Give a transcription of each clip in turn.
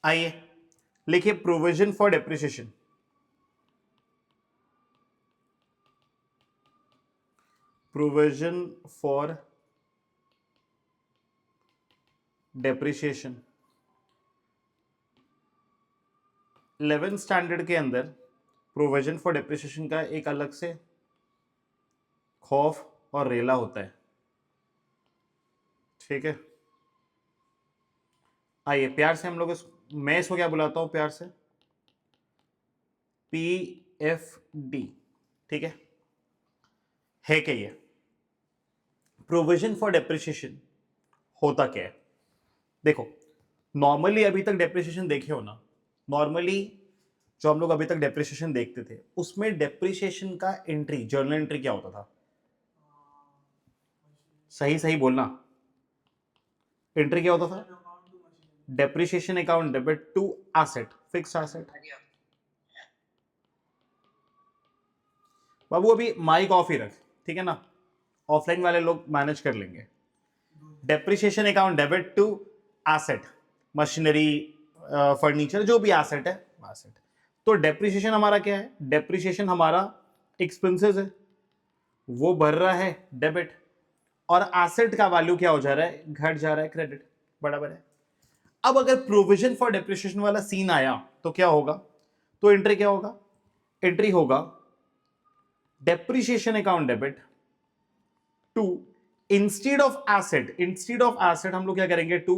आइए लिखिए provision for depreciation. Provision for depreciation 11th standard के अंदर प्रोविजन फॉर डेप्रिसिएशन का एक अलग से खौफ और रेला होता है, ठीक है। आइए प्यार से हम लोग मैं इसको क्या बुलाता हूं प्यार से, PFD, ठीक है क्या ये प्रोविजन फॉर डेप्रिसिएशन होता क्या है? देखो नॉर्मली अभी तक डेप्रिसिएशन देखे हो ना, नॉर्मली जो हम लोग अभी तक डेप्रिसिएशन देखते थे उसमें डेप्रिसिएशन का एंट्री, जर्नल एंट्री क्या होता था? सही सही बोलना, एंट्री क्या होता था? Depreciation account debit to asset, fixed asset. बाबू अभी माइक ऑफ ही रख, ठीक है ना, ऑफलाइन वाले लोग मैनेज कर लेंगे। Depreciation account debit to asset, machinery, furniture, जो भी एसेट है एसेट। तो डेप्रिसिएशन हमारा क्या है? डेप्रिसिएशन हमारा एक्सपेंसेस है, वो भर रहा है डेबिट, और एसेट का वैल्यू क्या हो जा रहा है? घट जा रहा है, क्रेडिट, बराबर है। अब अगर प्रोविजन फॉर डेप्रिसिएशन वाला सीन आया तो क्या होगा? तो एंट्री क्या होगा? एंट्री होगा depreciation account debit to, instead of asset हम लोग क्या करेंगे? To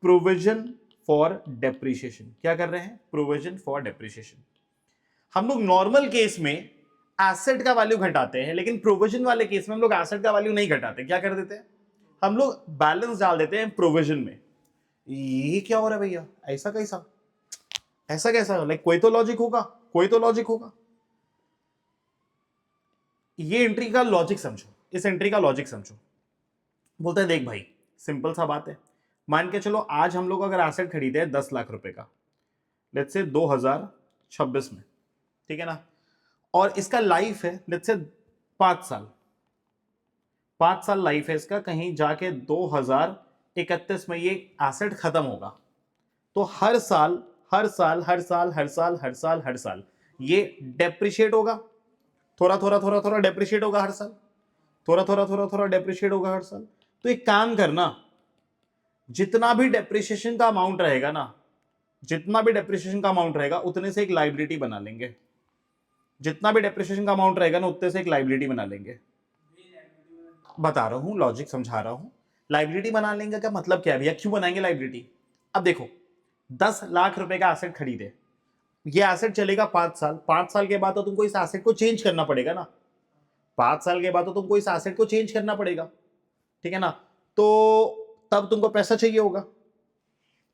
provision for depreciation. क्या कर रहे हैं? Provision for depreciation. हम लोग नॉर्मल केस में एसेट का वैल्यू घटाते हैं, लेकिन प्रोविजन वाले केस में हम लोग एसेट का वैल्यू नहीं घटाते। क्या कर देते हैं? हम लोग बैलेंस डाल देते हैं प्रोविजन में। ये क्या हो रहा है भैया? ऐसा कैसा? ऐसा कैसा? लाइक कोई तो लॉजिक होगा, कोई तो लॉजिक होगा। ये एंट्री का लॉजिक समझो, इस एंट्री का लॉजिक समझो। बोलता है देख भाई सिंपल सा बात है, मान के चलो आज हम लोग अगर एसेट खरीदे 10 लाख रुपए का, लेट्स से 2026 में, ठीक है ना, और इसका लाइफ है लेट्स से 5 साल, 5 साल लाइफ है इसका, कहीं जाके 2031 में ये एसेट खत्म होगा। तो हर साल हर साल हर साल हर साल हर साल हर साल ये डेप्रिशिएट होगा, थोड़ा थोड़ा थोड़ा थोड़ा डेप्रिशिएट होगा हर साल, थोड़ा थोड़ा थोड़ा थोड़ा डेप्रिशिएट होगा हर साल। तो एक काम करना, जितना भी डेप्रिसिएशन का अमाउंट रहेगा ना, जितना भी डेप्रिसिएशन का अमाउंट रहेगा उतने से एक लाइबिलिटी बना लेंगे, जितना भी डेप्रिसिएशन का अमाउंट रहेगा ना उतने से एक लाइबिलिटी बना लेंगे। बता रहा हूं, लॉजिक समझा रहा हूं। लाइबिलिटी बना लेंगे का मतलब क्या है भैया? क्यों बनाएंगे लाइबिलिटी? अब देखो 10 लाख रुपए का एसेट खरीदे, ये एसेट चलेगा 5 साल, 5 साल के बाद तो तुमको इस एसेट को चेंज करना पड़ेगा ना, 5 साल के बाद तो तुमको इस एसेट को चेंज करना पड़ेगा, ठीक है ना। तो तब तुमको पैसा चाहिए होगा,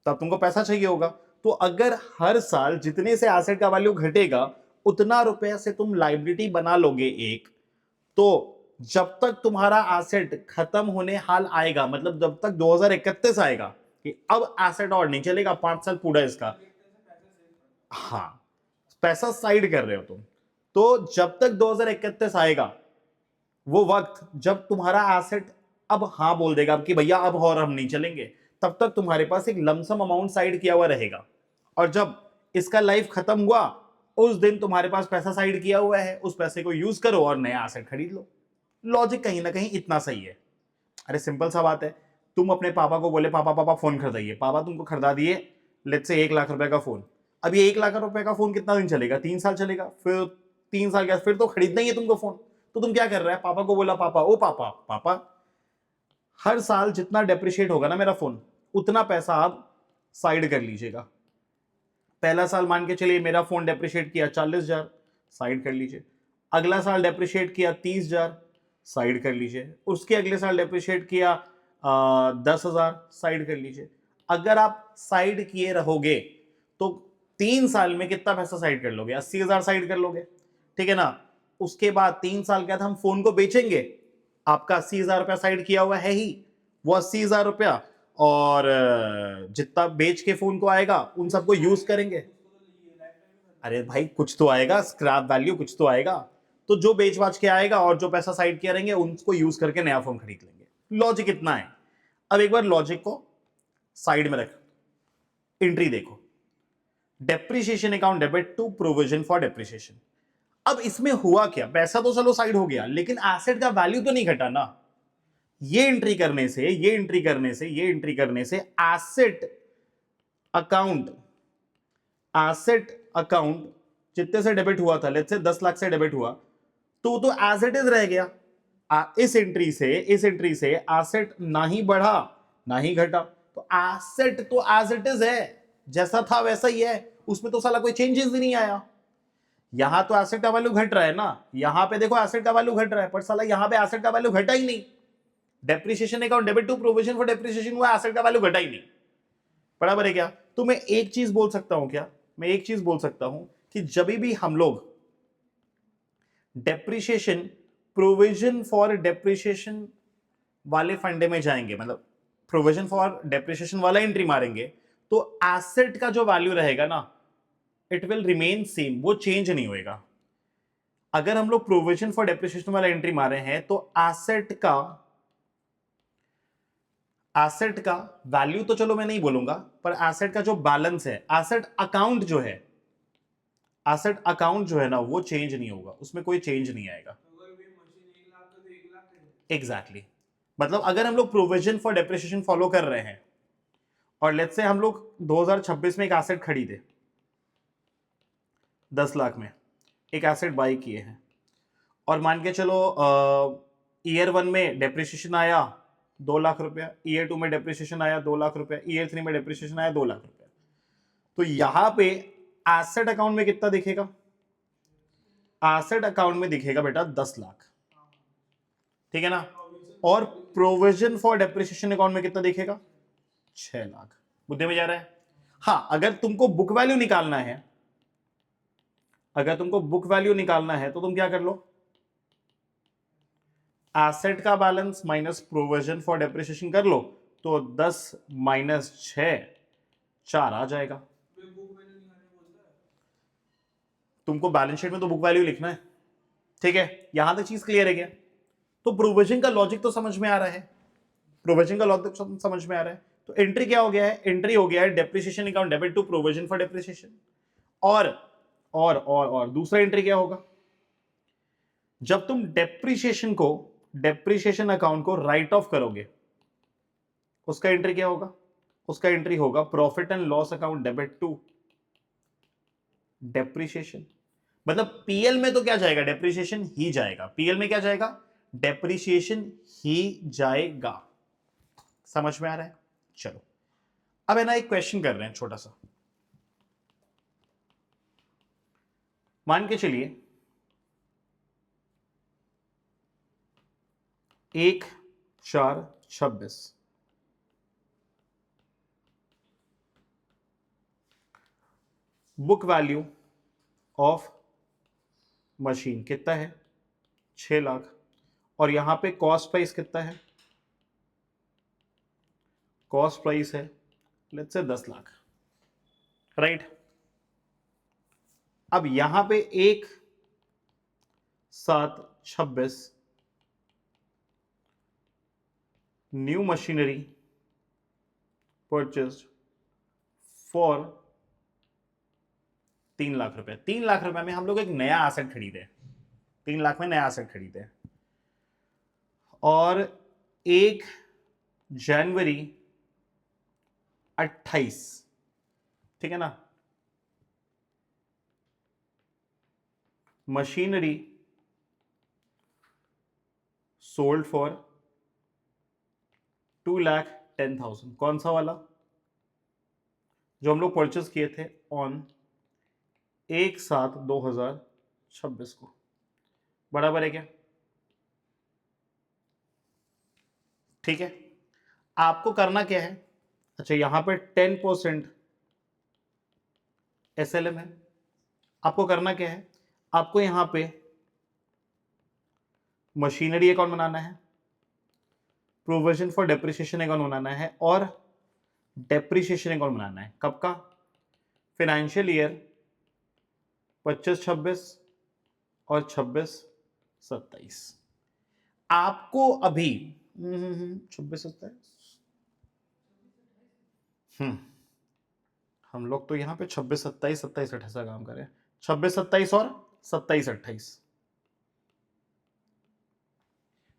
तब तुमको पैसा चाहिए होगा। तो अगर हर साल जितने से एसेट का वैल्यू घटेगा उतना रुपए से तुम लाइबिलिटी बना लोगे एक, तो जब तक तुम्हारा एसेट खत्म होने हाल आएगा, मतलब जब तक 2031 आएगा कि अब एसेट और नहीं चलेगा, 5 साल पूरा इसका, हाँ पैसा साइड कर रहे हो तुम, तो जब तक 2031 आएगा वो वक्त जब तुम्हारा एसेट अब हाँ बोल देगा कि भैया अब और हम नहीं चलेंगे, तब तक तुम्हारे पास एक लमसम अमाउंट साइड किया हुआ रहेगा, और जब इसका लाइफ खत्म हुआ उस दिन तुम्हारे पास पैसा साइड किया हुआ है, उस पैसे को यूज करो और नया एसेट खरीद लो। लॉजिक कहीं ना कहीं इतना सही है। अरे सिंपल सा बात है, तुम अपने पापा को बोले पापा पापा फोन खरीदाइए, पापा तुमको खरीदा दिए लेट्स से 1 लाख रुपए का फोन। अब ये 1 लाख रुपए का फोन कितना दिन चलेगा? 3 साल चलेगा, फिर 3 साल के फिर तो खरीदना ही है तुमको फोन। तो तुम क्या कर रहा है? पापा को बोला पापा ओ पापा पापा हर साल जितना डेप्रिशिएट होगा ना मेरा फोन उतना पैसा आप साइड कर लीजिएगा। पहला साल मान के चलिए मेरा फोन डेप्रिशिएट किया 40,000, साइड कर लीजिए। अगला साल डेप्रिशिएट किया 30,000, साइड कर लीजिए। उसके अगले साल डेप्रिशिएट किया 10,000, साइड कर लीजिए। अगर आप साइड किए रहोगे तो 3 साल में कितना पैसा साइड कर लोगे? 80,000 साइड कर लोगे, ठीक है ना। उसके बाद 3 साल के बाद हम फोन को बेचेंगे, आपका 80,000 रुपया साइड किया हुआ है ही, वो 80,000 रुपया और जितना बेच के फोन को आएगा उन सबको यूज करेंगे। अरे भाई कुछ तो आएगा, स्क्रैप वैल्यू कुछ तो आएगा, तो जो बेच बाच के आएगा और जो पैसा साइड किया रहेंगे उनको यूज करके नया फोन खरीद लेंगे। लॉजिक इतना है। अब एक बार लॉजिक को साइड में रख, एंट्री देखो, depreciation account debit to provision for depreciation. अब इसमें हुआ क्या, पैसा तो चलो साइड हो गया, लेकिन एसेट का वैल्यू तो नहीं घटा ना। ये एंट्री करने से, ये एंट्री करने से, ये एंट्री करने से एसेट अकाउंट, एसेट अकाउंट जितने से डेबिट हुआ था, लेट्स से 10 लाख से डेबिट हुआ, तो एज इट इज रह गया। इस एंट्री से एसेट ना ही बढ़ा ना ही घटा, तो एसेट तो एज इट इज है, जैसा था वैसा ही है, उसमें तो साला कोई चेंजेस ही नहीं आया। यहां तो एसेट का वैल्यू घट रहा है ना, यहां पे देखो एसेट का वैल्यू घट रहा है, पर साला यहां पे एसेट का वैल्यू घटा ही नहीं। Depreciation account debit to provision for depreciation हुआ, एसेट का वैल्यू घटा ही नहीं। बराबर है क्या? तो मैं एक चीज बोल सकता हूं क्या, मैं एक चीज बोल सकता हूं कि जब भी हम लोग डेप्रिसिएशन, प्रोविजन फॉर डेप्रिसिएशन वाले फंडे में जाएंगे, मतलब प्रोविजन फॉर डेप्रिसिएशन वाला एंट्री मारेंगे, तो एसेट का जो वैल्यू रहेगा ना, इट विल रिमेन सेम, वो चेंज नहीं होएगा। अगर हम लोग प्रोविजन फॉर डेप्रिसिएशन वाला एंट्री मारे हैं तो एसेट का वैल्यू तो चलो मैं नहीं बोलूंगा, पर एसेट का जो बैलेंस है, एसेट अकाउंट जो है, एसेट अकाउंट जो है ना, वो चेंज नहीं होगा, उसमें कोई चेंज नहीं आएगा। Exactly exactly. मतलब अगर हम लोग प्रोविजन फॉर डेप्रिसिएशन फॉलो कर रहे हैं और लेट्स से हम लोग 2026 में एक एसेट खरीदे 10 लाख में, एक एसेट बाई किए हैं, और मान के चलो ईयर 1 में डेप्रिसिएशन आया 2 लाख रुपया, ईयर 2 में डेप्रिसिएशन आया 2 लाख रुपया, ईयर 3 में डेप्रिसिएशन आया 2 लाख रुपया, तो यहां पे एसेट अकाउंट में कितना दिखेगा? एसेट अकाउंट में दिखेगा बेटा 10 लाख, ठीक है ना। और प्रोविजन फॉर डेप्रिसिएशन अकाउंट में कितना दिखेगा? 6 लाख। बुद्धि में जा रहा है? हाँ, अगर तुमको बुक वैल्यू निकालना है, अगर तुमको बुक वैल्यू निकालना है तो तुम क्या कर लो, एसेट का balance minus provision for depreciation कर लो, तो 10 माइनस 6 4 आ जाएगा। तुमको बैलेंस शीट में तो बुक वैल्यू लिखना है, ठीक है, यहां तक चीज क्लियर है क्या? तो प्रोविजन का लॉजिक तो समझ में आ रहा है, प्रोविजन का लॉजिक समझ में आ रहा है। तो एंट्री क्या हो गया है? एंट्री हो गया है depreciation account debit to provision for depreciation. और दूसरा एंट्री क्या होगा? जब तुम डेप्रिसिएशन अकाउंट को राइट ऑफ करोगे, उसका एंट्री क्या होगा? उसका एंट्री होगा profit and loss account debit to depreciation. मतलब पीएल में तो क्या जाएगा? डेप्रिसिएशन ही जाएगा। पीएल में क्या जाएगा? डेप्रिसिएशन ही जाएगा। समझ में आ रहा है? चलो, अब है ना, एक क्वेश्चन कर रहे हैं छोटा सा। मान के चलिए 1/4/26 बुक वैल्यू ऑफ मशीन कितना है? 6 लाख। और यहां पे कॉस्ट प्राइस कितना है? कॉस्ट प्राइस है लेट्स से 10 लाख, राइट। अब यहां पे 1/7/26 new machinery purchased for 3 lakh रुपए। 3 लाख रुपए में हम लोग एक नया एसेट खरीदे, 3 लाख में नया एसेट खरीदे, और 1 जनवरी 28, ठीक है ना, मशीनरी सोल्ड फॉर 2,10,000। कौन सा वाला? जो हम लोग परचेस किए थे ऑन 1/7/2026 को। बराबर है क्या? ठीक है, आपको करना क्या है? अच्छा, यहां पे 10% एसएलएम है। आपको करना क्या है? आपको यहां पे मशीनरी अकाउंट बनाना है, प्रोविजन फॉर डेप्रिसिएशन अकाउंट बनाना है, और डेप्रिसिएशन अकाउंट बनाना है। कब का? फाइनेंशियल ईयर 25-26 और 26-27। आपको अभी 26-27, हम लोग तो यहाँ पे 26 27 27 28 का काम करें, 26 27 और 27 28।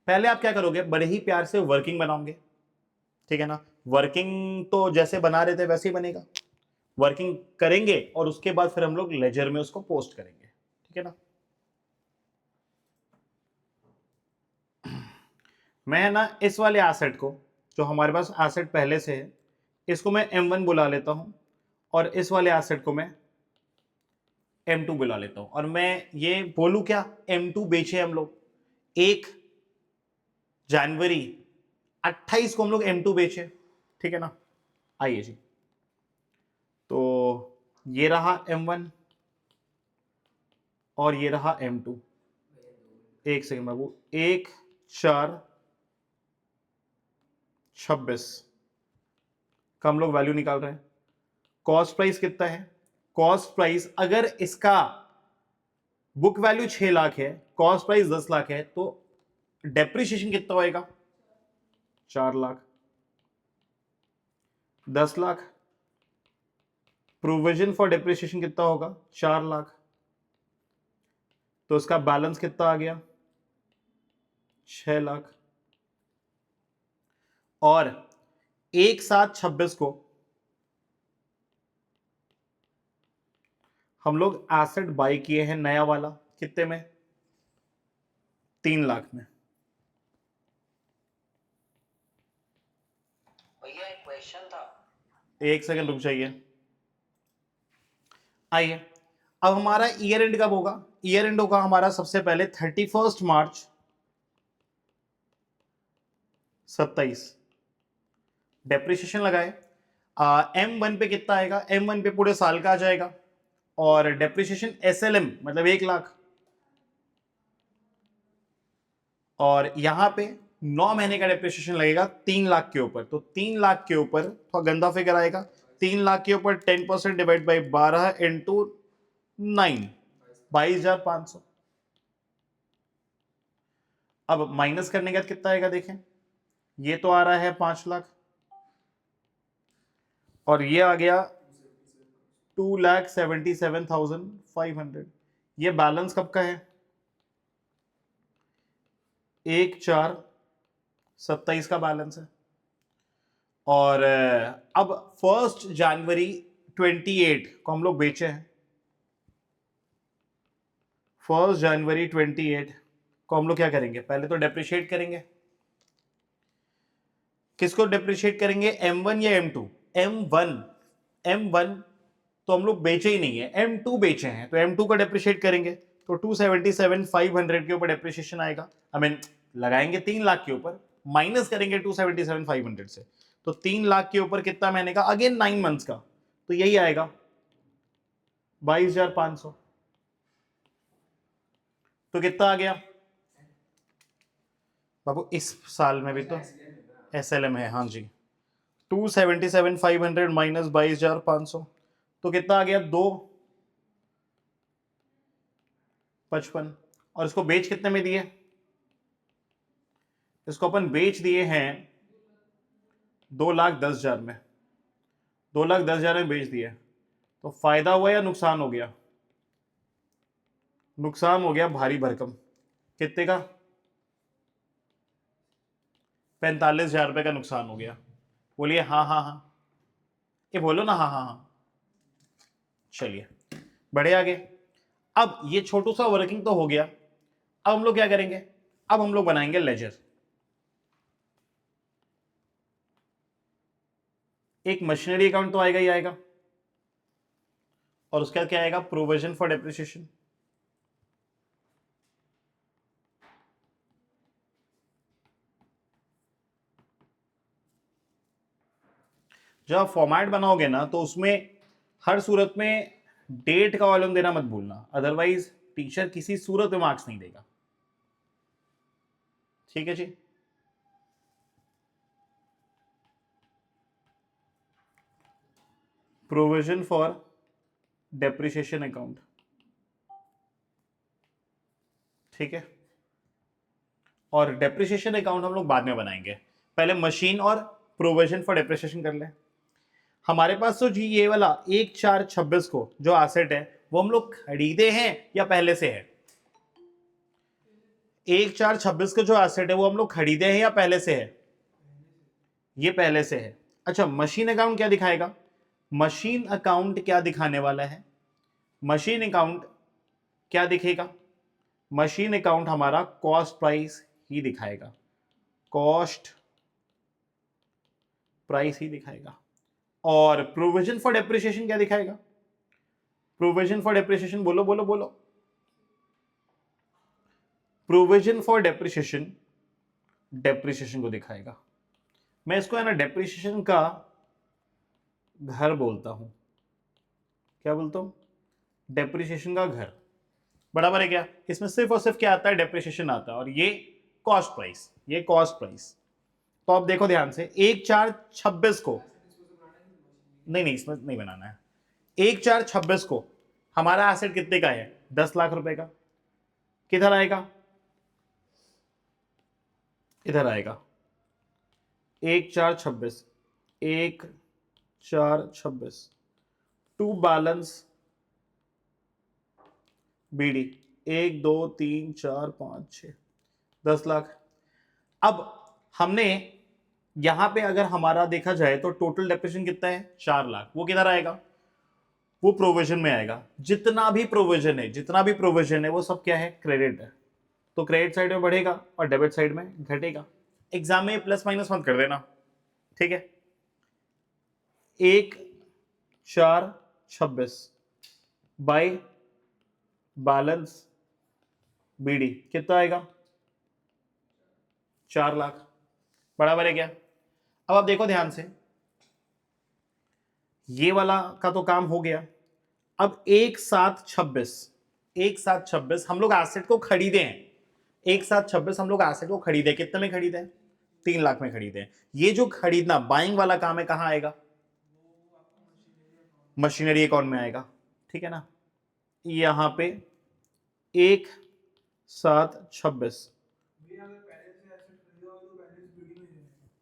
पहले आप क्या करोगे, बड़े ही प्यार से वर्किंग बनाओगे, ठीक है ना। वर्किंग तो जैसे बना रहे थे वैसे ही बनेगा, वर्किंग करेंगे और उसके बाद फिर हम लोग लेजर में उसको पोस्ट करेंगे, ठीक है ना। मैं ना इस वाले एसेट को, जो हमारे पास एसेट पहले से है, इसको मैं M1 बुला लेता हूं और इस वाले एसेट को मैं M2 बुला लेता हूं, और मैं ये बोलूं क्या, M2 बेचे हम लोग 1 जनवरी 28 को हम लोग M2 बेचे, ठीक है ना। आइए जी, तो ये रहा M1 और ये रहा M2। एक सेकंड बाबू, 1/4/26 का हम लोग वैल्यू निकाल रहे हैं। कॉस्ट प्राइस कितना है, कॉस्ट प्राइस अगर इसका बुक वैल्यू 6 लाख है, कॉस्ट प्राइस 10 लाख है, तो डेप्रिसिएशन कितना होएगा, 4 lakh. 10 lakh provision for depreciation कितना होगा, 4 लाख। तो इसका बैलेंस कितना आ गया, 6 लाख। और 1/7/26 को हम लोग एसेट बाय किए हैं नया वाला, कितने में, 3 लाख में। भैया एक क्वेश्चन था। एक सेकंड रुक जाइए। आइए, अब हमारा ईयर एंड कब होगा, ईयर एंड होगा हमारा सबसे पहले 31 मार्च 27। डेप्रिसिएशन लगाए, M1 पे कितना आएगा, M1 पे पूरे साल का आ जाएगा, और डेप्रिसिएशन SLM मतलब 1 लाख, और यहां पे 9 महीने का डेप्रिसिएशन लगेगा 3 लाख के ऊपर। तो 3 लाख के ऊपर थोड़ा गंदा फिगर आएगा, 3 लाख के ऊपर 10% डिवाइड बाई 12 इंटू 9, 22,500। अब माइनस करने के बाद कितना आएगा देखें, ये तो आ रहा है 5 लाख, और ये आ गया 2,77,500। ये बैलेंस कब का है, 1/4/27 का बैलेंस है। और अब 1 जनवरी 28 को हम लोग बेचे हैं, 1 जनवरी 28 को हम लोग क्या करेंगे, पहले तो डेप्रिशिएट करेंगे। किसको डेप्रिशिएट करेंगे, M1 या M2, M1 तो हम लोग बेचे ही नहीं है, M2 बेचे हैं, तो M2 का डेप्रिशिएट करेंगे, तो 277,500 के ऊपर डेप्रिशिएशन आएगा। आई मीन लगाएंगे 3 लाख के ऊपर, माइनस करेंगे 277,500 से, तो 3 लाख के ऊपर कितना महीने का, अगेन 9 मंथ्स का, तो यही आएगा 22,500। तो कितना आ गया बाबू, इस साल में भी तो SLM है, हाँ जी। 277,500 माइनस 22,500, तो कितना आ गया, 2,55। और इसको बेच कितने में दिए, इसको अपन बेच दिए हैं 2,10,000 में, 2,10,000 में बेच दिए। तो फायदा हुआ या नुकसान हो गया, नुकसान हो गया भारी भरकम। कितने का, 45,000 रुपए का नुकसान हो गया। बोलिए हाँ हाँ हाँ, ये बोलो ना हाँ हाँ हाँ। चलिए बढ़े आगे। अब ये छोटू सा वर्किंग तो हो गया, अब हम लोग क्या करेंगे, अब हम लोग बनाएंगे लेजर। एक मशीनरी अकाउंट तो आएगा ही आएगा, और उसके बाद क्या आएगा, प्रोविजन फॉर डेप्रिसिएशन। जब आप फॉर्मेट बनाओगे ना, तो उसमें हर सूरत में डेट का कॉलम देना मत भूलना, अदरवाइज टीचर किसी सूरत में मार्क्स नहीं देगा, ठीक है जी। प्रोविजन फॉर डेप्रिसिएशन अकाउंट, ठीक है। और डेप्रिसिएशन अकाउंट हम लोग बाद में बनाएंगे, पहले मशीन और प्रोविजन फॉर डेप्रिसिएशन कर लें। हमारे पास तो जी ये वाला 1/4/26 को जो एसेट है वो हम लोग खरीदे हैं या पहले से है? 1/4/26 का जो एसेट है वो हम लोग खरीदे हैं या पहले से है? ये पहले से है। अच्छा, मशीन अकाउंट क्या दिखाएगा? मशीन अकाउंट क्या दिखाने वाला है? मशीन अकाउंट क्या दिखेगा? मशीन अकाउंट हमारा कॉस्ट प्राइस ही दिखाएगा, कॉस्ट प्राइस ही दिखाएगा। और प्रोविजन फॉर डेप्रिसिएशन क्या दिखाएगा? प्रोविजन फॉर डेप्रिसिएशन बोलो बोलो बोलो। प्रोविजन फॉर डेप्रिसिएशन डेप्रिसिएशन को दिखाएगा। मैं इसको है ना डेप्रिसिएशन का घर बोलता हूं। क्या बोलता हूं? डेप्रिसिएशन का घर। बराबर है क्या? इसमें सिर्फ और सिर्फ क्या आता है? डेप्रिसिएशन आता है। और ये कॉस्ट प्राइस, ये कॉस्ट प्राइस। तो अब देखो ध्यान से, 1/4/26 को, नहीं नहीं इसमें नहीं बनाना है। 1/4/26 को हमारा एसेट कितने का है? 10 लाख रुपए का। किधर आएगा? इधर आएगा। 1/4/26, 1/4/26 टू बैलेंस बीडी 1 2 3 4 5 6 10 लाख। अब हमने यहां पे अगर हमारा देखा जाए तो टोटल डेप्रिसिएशन कितना है? 4 लाख। वो किधर आएगा? वो प्रोविजन में आएगा। जितना भी प्रोविजन है, जितना भी प्रोविजन है वो सब क्या है? क्रेडिट है। तो क्रेडिट साइड में बढ़ेगा और डेबिट साइड में घटेगा। एग्जाम में प्लस माइनस मत कर देना, ठीक है? 1/4/26 बाय बैलेंस बीडी कितना आएगा? 4 लाख। बराबर है क्या? अब आप देखो ध्यान से, ये वाला का तो काम हो गया। अब 1/7/26 हम लोग एसेट को खरीदे हैं। 1/7/26 हम लोग एसेट को खरीदे, कितने में खरीदे? 3 लाख में खरीदे। ये जो खरीदना बाइंग वाला काम है कहां आएगा? मशीनरी अकाउंट में आएगा, ठीक है ना? यहां पे 1/7/26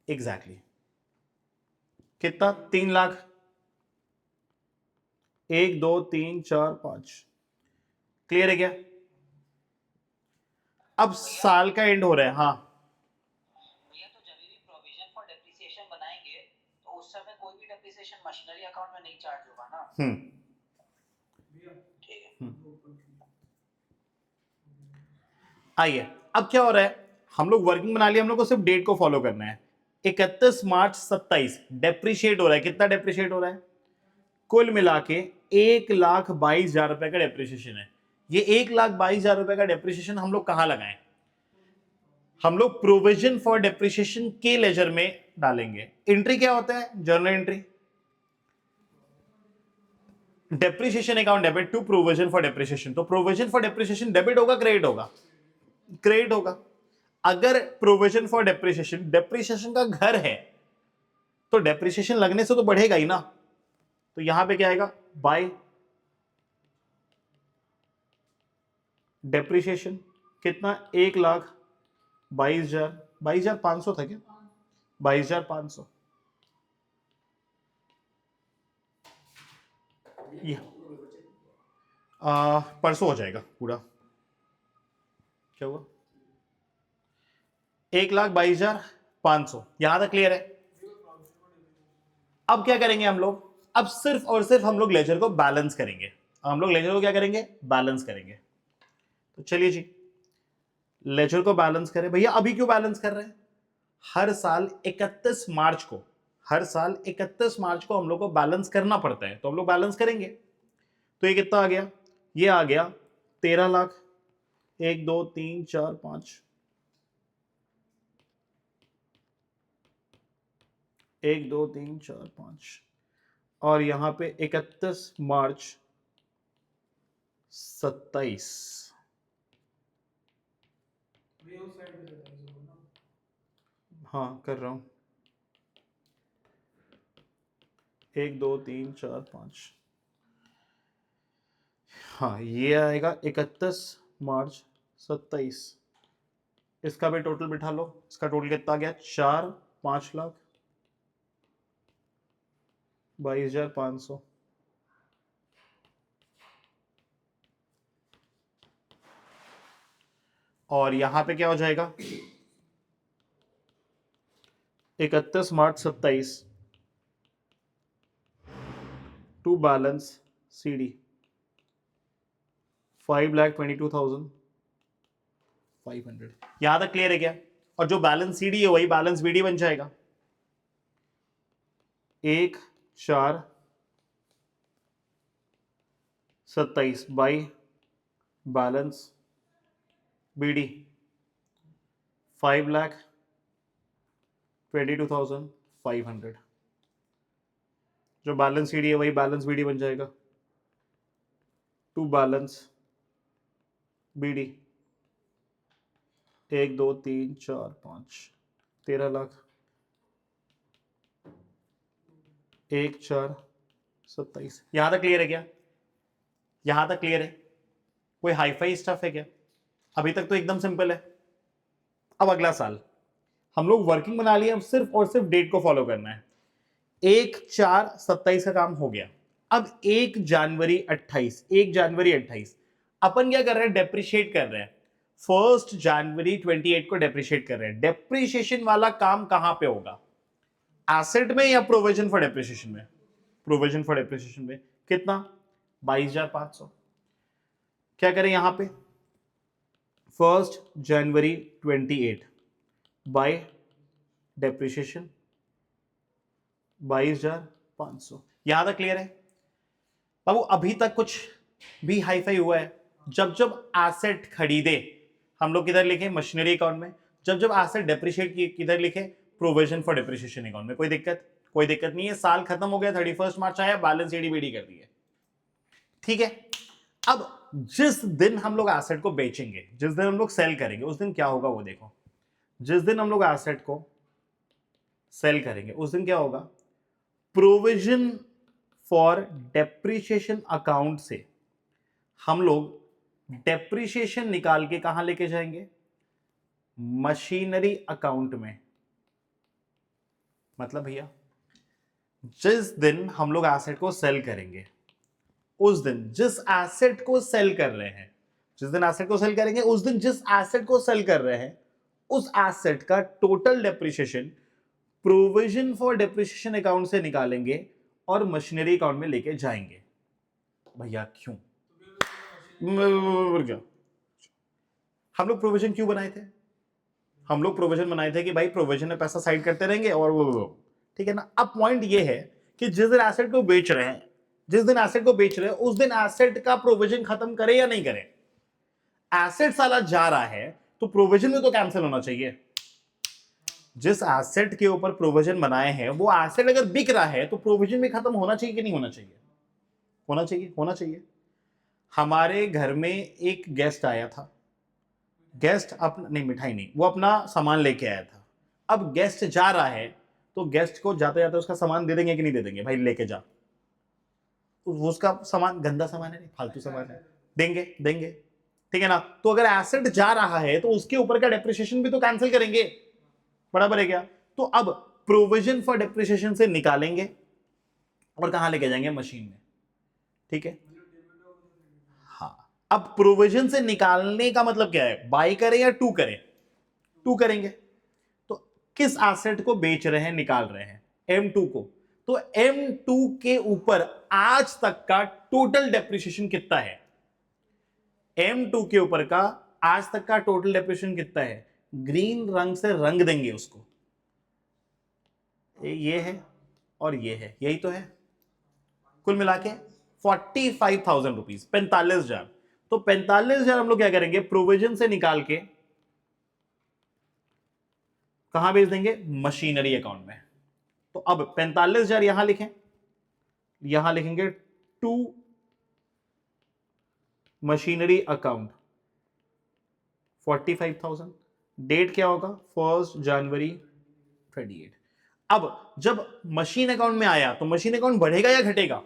एग्जैक्टली कितना? 3 लाख। 1 2 3 4 5। क्लियर है क्या? अब साल का एंड हो रहा है। हाँ भैया, तो जब भी प्रोविजन फॉर डेप्रिसिएशन बनाएंगे तो उस समय कोई भी डेप्रिसिएशन मशीनरी अकाउंट में नहीं चार्ज होगा ना? ठीक है। आइए, अब क्या हो रहा है? हम लोग वर्किंग बना लिया, हम लोग को सिर्फ डेट को फॉलो करना है। 31 मार्च 27 डेप्रिशिएट हो रहा है। कितना डेप्रिशिएट हो रहा है? कुल मिला के 1,22,000 रुपए का डेप्रिसिएशन है। ये 1,22,000 रुपए का डेप्रिसिएशन हम लोग कहां लगाएं? हम लोग प्रोविजन फॉर डेप्रिसिएशन के लेजर में डालेंगे। एंट्री क्या होता है? Journal entry. Depreciation account debit to provision for depreciation. तो प्रोविजन फॉर डेप्रिसिएशन डेबिट होगा क्रेडिट होगा? क्रेडिट होगा। अगर प्रोविजन फॉर डेप्रिसिएशन डेप्रिसिएशन का घर है तो डेप्रिसिएशन लगने से तो बढ़ेगा ही ना। तो यहां पे क्या आएगा? बाय डेप्रिसिएशन कितना? 1,22,000, 22,500 था क्या? 22,500। परसों हो जाएगा पूरा। क्या हुआ? 1,22,500 यहां तक क्लियर है? अब क्या करेंगे हम लोग? अब सिर्फ और सिर्फ हम लोग लेजर को बैलेंस करेंगे। हम लोग लेजर को क्या करेंगे? बैलेंस करेंगे। तो चलिए जी, लेजर को बैलेंस करें। भैया अभी क्यों बैलेंस कर रहे हैं? हर साल 31 मार्च को, हर साल 31 मार्च को हम लोग को बैलेंस करना पड़ता है, तो हम लोग बैलेंस करेंगे। तो ये कितना आ गया? ये आ गया 13 लाख। 1 2 3 4 5, 1 2 3 4 5, और यहां पे 31 मार्च 27। हाँ कर रहा हूं। 1 2 3 4 5, हाँ ये आएगा 31 मार्च 27। इसका भी टोटल बिठा लो। इसका टोटल कितना आ गया? 4 5 लाख। 22,500। और यहां पे क्या हो जाएगा 31 मार्च 27 टू बैलेंस CD 5,22,500। यहां तक क्लियर है क्या? और जो बैलेंस CD है वही बैलेंस BD बन जाएगा। 1/4/27 बाई बैलेंस BD 5,22,500। जो बैलेंस CD है वही बैलेंस BD बन जाएगा टू बैलेंस BD 1 2 3 4 5 13 लाख 1/4/27। यहां तक क्लियर है क्या? यहां तक क्लियर है? कोई हाईफाई स्टफ है क्या? अभी तक तो एकदम सिंपल है। अब अगला साल हम लोग वर्किंग बना लिए, अब सिर्फ और सिर्फ डेट को फॉलो करना है। 1/4/27 का काम हो गया। अब 1 जनवरी 28 अपन क्या कर रहे हैं? डेप्रिशिएट कर रहे हैं। 1 जनवरी 28 को डेप्रिशिएट कर रहे हैं। डेप्रिशिएशन वाला काम कहां पे होगा? एसेट में या प्रोविजन फॉर डेप्रिशिएशन में? प्रोविजन फॉर डेप्रिशिएशन में। कितना? 22,500। क्या करें यहां पे? 1 जनवरी 28 बाय डेप्रिशिएशन 22,500। यहां तक क्लियर है बाबू? अभी तक कुछ भी हाईफाई हुआ है? जब जब एसेट खरीदे हम लोग किधर लिखे? मशीनरी अकाउंट में। जब जब एसेट डेप्रिशिएट किए किधर लिखे? प्रोविजन फॉर डेप्रिशिएशन अकाउंट में। कोई दिक्कत? कोई दिक्कत नहीं है। साल खत्म हो गया, 31 मार्च आया, बैलेंस एडी बीडी कर दिए। ठीक है। अब जिस दिन हम लोग एसेट को बेचेंगे, जिस दिन हम लोग सेल करेंगे, उस दिन क्या होगा वो देखो। जिस दिन हम लोग एसेट को सेल करेंगे उस दिन क्या होगा? प्रोविजन फॉर डेप्रिशिएशन अकाउंट से हम लोग डेप्रिशिएशन निकाल के कहां लेके जाएंगे? मशीनरी अकाउंट में। मतलब भैया जिस दिन हम लोग एसेट को सेल करेंगे उस दिन जिस एसेट को सेल कर रहे हैं, जिस दिन एसेट को सेल करेंगे उस दिन जिस एसेट को सेल कर रहे हैं उस एसेट का total depreciation provision for depreciation account से निकालेंगे और मशीनरी अकाउंट में लेके जाएंगे। भैया क्यों? क्या हम लोग प्रोविजन क्यों बनाए थे? हम लोग प्रोविजन बनाए थे कि भाई प्रोविजन में पैसा साइड करते रहेंगे और वो ठीक है ना। अब पॉइंट ये है कि जिस दिन एसेट को बेच रहे हैं, जिस दिन एसेट को बेच रहे हैं उस दिन एसेट का प्रोविजन खत्म करें या नहीं करें? एसेट साला जा रहा है तो प्रोविजन में तो कैंसिल होना चाहिए। जिस एसेट के ऊपर प्रोविजन बनाए हैं वो एसेट अगर बिक रहा है तो प्रोविजन भी खत्म होना चाहिए कि नहीं होना चाहिए? होना चाहिए, होना चाहिए। हमारे घर में एक गेस्ट आया था। गेस्ट अपना नहीं, मिठाई नहीं, वो अपना सामान लेके आया था। अब गेस्ट जा रहा है तो गेस्ट को जाते जाते उसका सामान दे देंगे कि नहीं दे देंगे? भाई लेके जा। वो उसका सामान गंदा सामान है, नहीं फालतू सामान है, देंगे देंगे। ठीक है ना। तो अगर एसेट जा रहा है तो उसके ऊपर का डेप्रिसिएशन भी तो कैंसिल करेंगे। बराबर है क्या? तो अब प्रोविजन फॉर डेप्रिसिएशन से निकालेंगे और कहां लेके जाएंगे? मशीन में। ठीक है। हाँ, अब प्रोविजन से निकालने का मतलब क्या है? बाय करें या टू करें? टू करेंगे। तो किस एसेट को बेच रहे हैं, निकाल रहे हैं? M2 को। तो M2 के ऊपर आज तक का टोटल डेप्रिसिएशन कितना है? M2 के ऊपर का आज तक का टोटल डेप्रिसिएशन कितना है? ग्रीन रंग से रंग देंगे उसको। ये है और ये है, यही तो है। कुल मिला के 45,000 रुपीज, 45,000। तो 45,000 हम लोग क्या करेंगे? प्रोविजन से निकाल के कहां भेज देंगे? मशीनरी अकाउंट में। तो अब 45,000 यहां लिखें, यहां लिखेंगे टू मशीनरी अकाउंट 45,000। डेट क्या होगा? 1 जनवरी 28। अब जब मशीन अकाउंट में आया तो मशीन अकाउंट बढ़ेगा या घटेगा?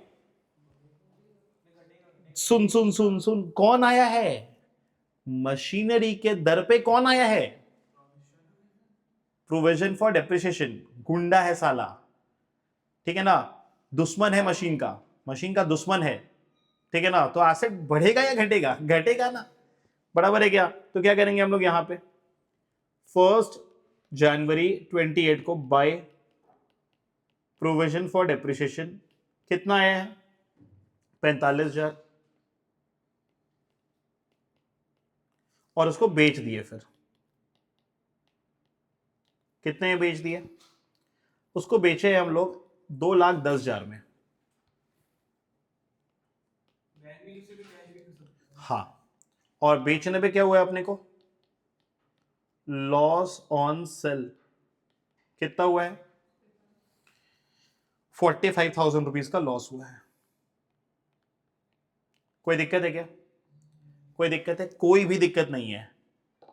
सुन सुन सुन सुन, कौन आया है? मशीनरी के दर पे कौन आया है? Provision for depreciation. गुंडा है साला। ठीक है ना। दुश्मन है मशीन का दुश्मन है, ठीक है ना, तो एसेट बढ़ेगा या घटेगा? घटेगा ना, बराबर है क्या? तो क्या करेंगे हम लोग यहां पे 1 जनवरी 28 को बाय प्रोविजन फॉर डेप्रिसिएशन कितना आया है? 45,000, और उसको बेच दिए। फिर कितने में बेच दिए? उसको बेचे हम लोग 2,10,000 में। हाँ, और बेचने पे क्या हुआ है अपने को? लॉस ऑन सेल कितना हुआ है? 45,000 रुपीज का लॉस हुआ है। कोई दिक्कत है क्या? कोई दिक्कत है? कोई भी दिक्कत नहीं है।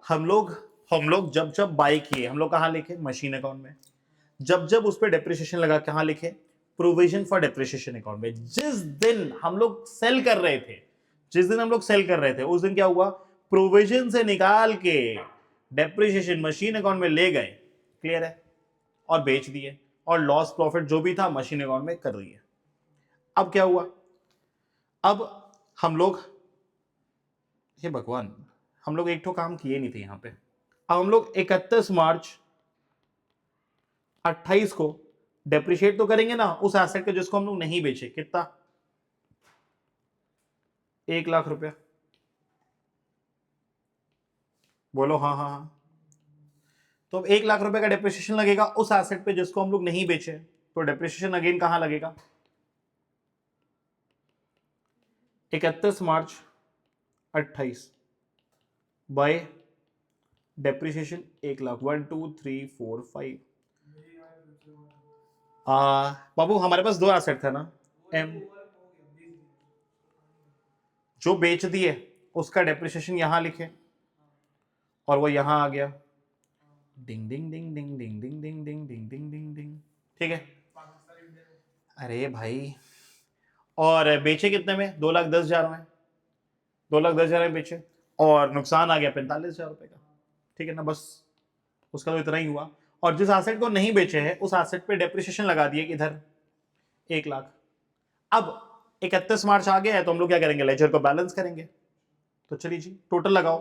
हम लोग जब जब बाई किए, हम लोग कहां लिखे? मशीन अकाउंट में। जब जब उस पर डेप्रिसिएशन लगा, कहां लिखे? प्रोविजन फॉर डेप्रिसिएशन अकाउंट में। जिस दिन हम लोग सेल कर रहे थे, उस दिन क्या हुआ? प्रोविजन से निकाल के डेप्रिसिएशन मशीन अकाउंट में ले गए, क्लियर है, और बेच दिए, और लॉस प्रॉफिट जो भी था मशीन अकाउंट में कर दिए। अब क्या हुआ? अब हम लोग, हे भगवान, हम लोग एक तो काम किए नहीं थे यहां पे। अब हम लोग 31 मार्च 28 को डेप्रिशिएट तो करेंगे ना उस एसेट के जिसको हम लोग नहीं बेचे। कितना? 1,00,000 रुपया। बोलो हाँ हाँ हाँ। तो अब 1,00,000 रुपए का डेप्रिसिएशन लगेगा उस एसेट पे जिसको हम लोग नहीं बेचे, तो डेप्रिसिएशन अगेन कहां लगेगा? 31 मार्च 28 बाय डेप्रिसिएशन 1,00,000। 1 2 3 4 5। बाबू हमारे पास दो एसेट था ना, एम, जो बेच दिए उसका डेप्रिसिएशन यहां लिखे, और वो यहां आ गया। डिंग डिंग डिंग डिंग डिंग डिंग डिंग डिंग डिंग डिंग डिंग डिंग, ठीक है। अरे भाई, और बेचे कितने में? 2,10,000 में। 2,10,000 में बेचे, और नुकसान आ गया 45,000 रुपए का, ठीक है ना, बस उसका तो इतना ही हुआ। और जिस एसेट को नहीं बेचे है उस एसेट पे डेप्रिसिएशन लगा दिए, इधर 1,00,000। अब 31 मार्च आ गया है, तो हम लोग क्या करेंगे? लेजर को बैलेंस करेंगे। तो चलिए जी, टोटल लगाओ।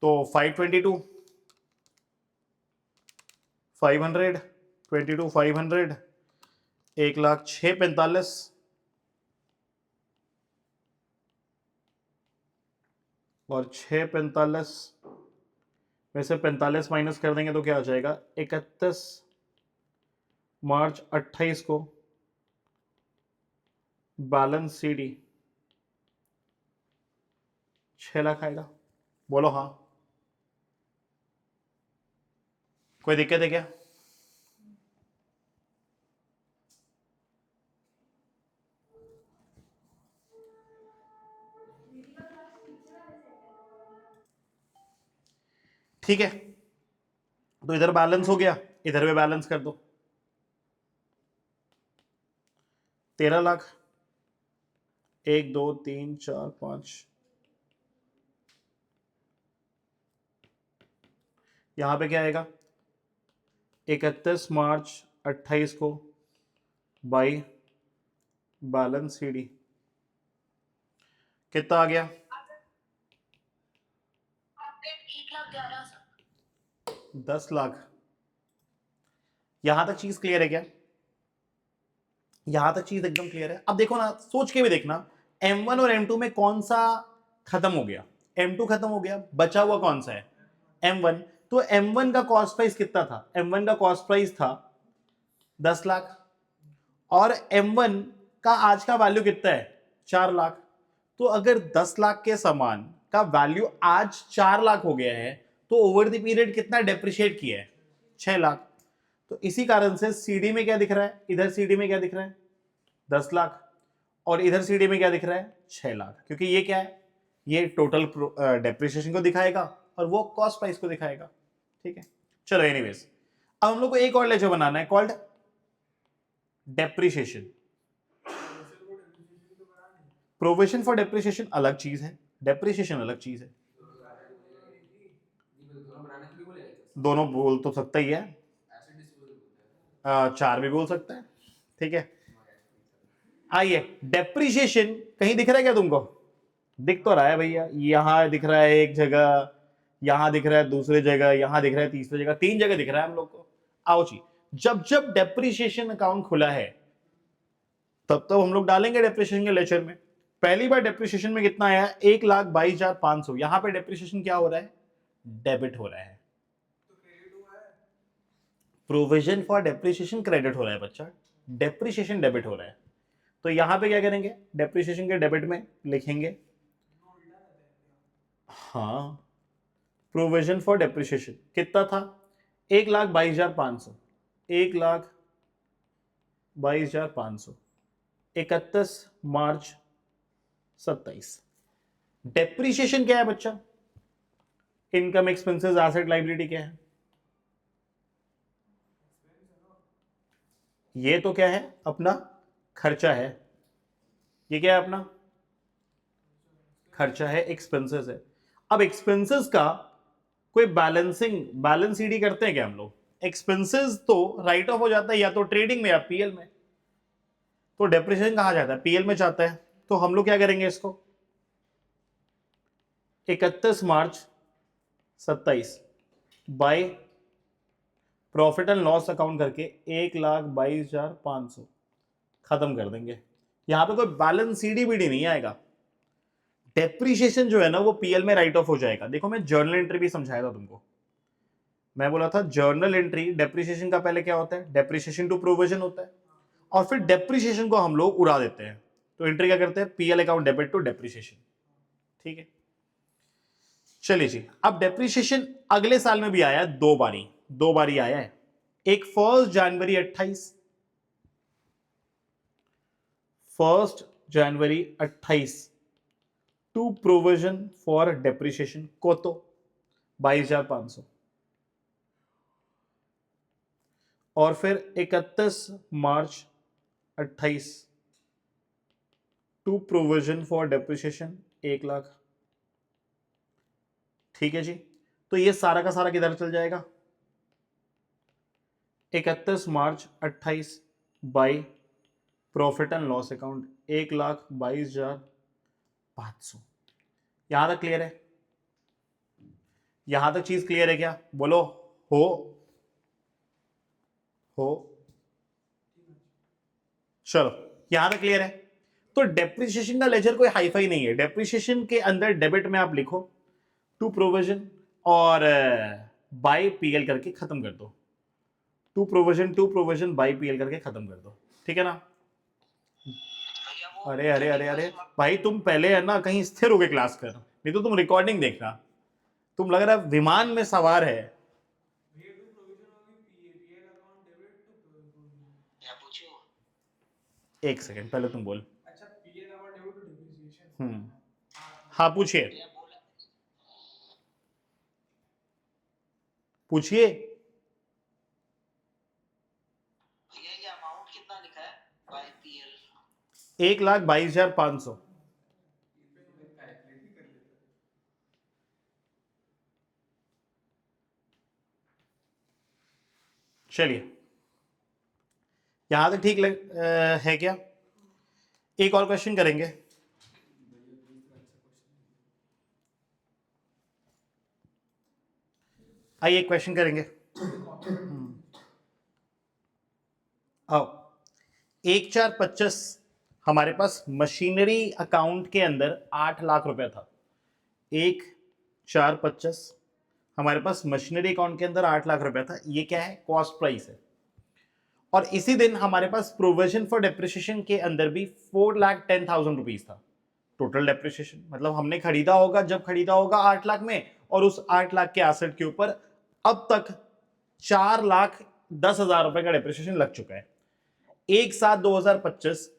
तो 522, 500, 22, 500, 1,06,45, और 6,45 में से 45 माइनस कर देंगे तो क्या आ जाएगा? 31 मार्च 28 को बैलेंस सीडी 6,00,000 आएगा। बोलो हाँ। कोई दिक्कत है क्या? ठीक है, तो इधर बैलेंस हो गया, इधर भी बैलेंस कर दो। 13,00,000, 1 2 3 4 5, यहां पे क्या आएगा? 31 मार्च 28 को बाई बैलेंस सीडी कितना आ गया? 10,00,000। यहां तक चीज क्लियर है क्या? यहां तक चीज एकदम क्लियर है। अब देखो ना, सोच के भी देखना, M1 और M2 में कौन सा खत्म हो गया? M2 खत्म हो गया, बचा हुआ कौन सा है? M1। तो M1 का कॉस्ट प्राइस कितना था? M1 का कॉस्ट प्राइस था 10,00,000, और M1 का आज का वैल्यू कितना है? 4,00,000। तो अगर 10,00,000 के सामान का वैल्यू आज 4,00,000 हो गया है, तो ओवर द पीरियड कितना डेप्रिशिएट किया है? 6,00,000। तो इसी कारण से सीडी में क्या दिख रहा है? इधर सीडी में क्या दिख रहा है? 10,00,000, और इधर सीडी में क्या दिख रहा है? 6,00,000, क्योंकि ये क्या है? ये टोटल डेप्रिसिएशन को दिखाएगा, और वो कॉस्ट प्राइस को दिखाएगा, ठीक है। चलो एनीवेज, अब हम लोग को एक और लेजर बनाना है, called depreciation. Provision for depreciation अलग चीज है, डेप्रिसिएशन अलग चीज है। दोनों बोल तो सकता ही है, 4 भी बोल सकता है, ठीक है। आइए, डेप्रिशिएशन कहीं दिख रहा है क्या तुमको? दिख तो रहा है भैया, यहां दिख रहा है एक जगह, यहां दिख रहा है दूसरी जगह, यहां दिख रहा है तीसरी जगह, 3 जगह दिख रहा है हम लोग को। आओ जी, जब जब डेप्रिशिएशन अकाउंट खुला है तब तो हम लोग डालेंगे डेप्रिशिएशन के लेक्चर में। पहली बार डेप्रिशिएशन में कितना आया? 1,22,500। यहां पे डेप्रिशिएशन क्या हो रहा है? डेबिट हो रहा है। प्रोविजन फॉर डेप्रिशिएशन क्रेडिट हो रहा है बच्चा, डेप्रिशिएशन डेबिट हो रहा है। तो यहां पे क्या करेंगे? डेप्रिशिएशन के डेबिट में लिखेंगे, हाँ, प्रोविजन फॉर डेप्रिशिएशन कितना था? 1,22,500, 1,22,500, 31 मार्च 27। डेप्रिशिएशन क्या है बच्चा? इनकम, एक्सपेंसेस, एसेट, लाइबिलिटी क्या है? ये तो क्या है? अपना खर्चा है। ये क्या है? अपना खर्चा है, एक्सपेंसेस है। अब एक्सपेंसेस का कोई बैलेंस शीट करते हैं क्या हम लोग? एक्सपेंसेस तो राइट ऑफ हो जाता है या तो ट्रेडिंग में या पीएल में। तो डेप्रिसिएशन कहां जाता है? पीएल में जाता है। तो हम लोग क्या करेंगे इसको? 31 मार्च 27 by profit and loss account करके 1,22,500 खत्म कर देंगे। यहां पे कोई बैलेंस सीडी बीडी नहीं आएगा। डेप्रिसिएशन जो है ना वो पीएल में राइट ऑफ हो जाएगा। देखो, मैं जर्नल एंट्री भी समझाया था तुमको। मैं बोला था जर्नल एंट्री डेप्रिसिएशन का पहले क्या होता है? डेप्रिसिएशन टू प्रोविजन होता है, और फिर डेप्रिसिएशन को हम लोग उड़ा देते हैं। तो एंट्री क्या करते हैं? PL account debit to depreciation. ठीक है, चलिए जी। अब डेप्रिसिएशन अगले साल में भी आया है, दो बारी आया है। एक 1 जनवरी 28 टू प्रोविजन फॉर डेप्रिसिएशन को तो 22,500, और फिर 31 मार्च 28 टू प्रोविजन फॉर डेप्रिसिएशन 1,00,000। ठीक है जी। तो ये सारा का सारा किधर चल जाएगा? 31 मार्च 28 by profit and loss account 1,22,500। यहां तक क्लियर है? यहां तक चीज क्लियर है क्या? बोलो हो हो। चलो, यहां तक क्लियर है। तो डेप्रिसिएशन का लेजर कोई हाईफाई नहीं है। डेप्रिसिएशन के अंदर डेबिट में आप लिखो टू प्रोविजन और बाय पीएल करके खत्म कर दो। टू प्रोविजन बाय पीएल करके खत्म कर दो। ठीक है ना? भैया वो अरे अरे अरे अरे 31 भाई, तुम पहले है ना कहीं स्थिर होके क्लास कर, नहीं तो तुम रिकॉर्डिंग देखना। तुम लग रहा है विमान में सवार है। या पूछो। एक सेकंड, पहले तुम बोल। अच्छा, PL account debit to depreciation. हाँ, पूछिए भैया बोला, पूछिए। भैया ये अमाउंट कितना लिखा है बाय पीएल? 1,22,500। चलिए, यहां तक ठीक है क्या? एक और क्वेश्चन करेंगे। आइए, एक क्वेश्चन करेंगे। आओ, 1,4,25 हमारे पास मशीनरी अकाउंट के अंदर 8 लाख रुपया था। 1,4,25 हमारे पास मशीनरी अकाउंट के अंदर 8 लाख रुपया था। ये क्या है? कॉस्ट प्राइस है। और इसी दिन हमारे पास प्रोविजन फॉर डेप्रिसिएशन के अंदर भी 4,10,000 रुपीज था। टोटल डेप्रिसिएशन मतलब हमने खरीदा होगा, जब खरीदा होगा 8 लाख में, और उस 8 लाख के एसेट के ऊपर अब तक 4,10,000 रुपए का डेप्रिसिएशन लग चुका है। 1/7/2025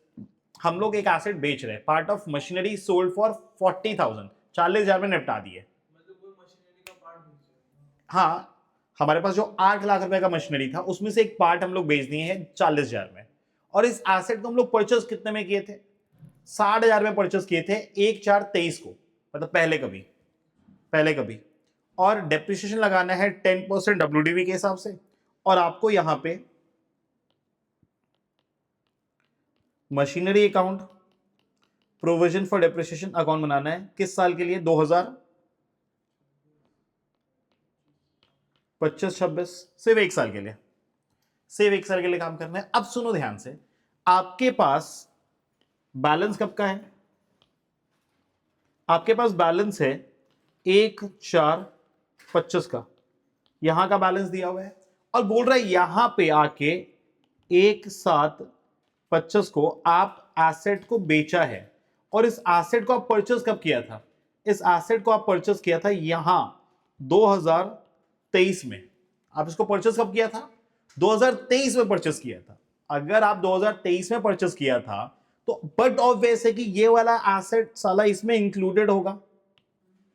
हम लोग एक एसेट बेच रहे हैं, part of machinery sold for 40,000, 40,000 में निपटा दिए। मतलब वो मशीनरी का पार्ट बेच रहे हैं। हाँ, हमारे पास जो 8 लाख रुपए का मशीनरी था उसमें से एक पार्ट हम लोग बेच दिए हैं 40,000 में। और इस एसेट को हम लोग परचेस कितने में किए थे? 60,000 में परचेस किए थे 1/4/23 को, मतलब पहले कभी। और डेप्रिसिएशन लगाना है 10% डब्ल्यूडीवी के हिसाब से, और आपको यहां पे machinery account, provision for depreciation account बनाना है किस साल के लिए? 2025-26, सिर्फ एक साल के लिए, सिर्फ एक साल के लिए काम करना है। अब सुनो ध्यान से, आपके पास बैलेंस कब का है? आपके पास बैलेंस है 1/4/25 का, यहां का बैलेंस दिया हुआ है और बोल रहा है यहां पे आके 1/7/25 को आप एसेट को बेचा है। और इस एसेट को आप परचेस कब किया था? इस एसेट को आप परचेस किया था यहां 2023 में। आप इसको परचेस कब किया था? 2023 में परचेस किया था। अगर आप 2023 में परचेस किया था तो बट ऑब्वियस है कि ये वाला एसेट साला इसमें इंक्लूडेड होगा।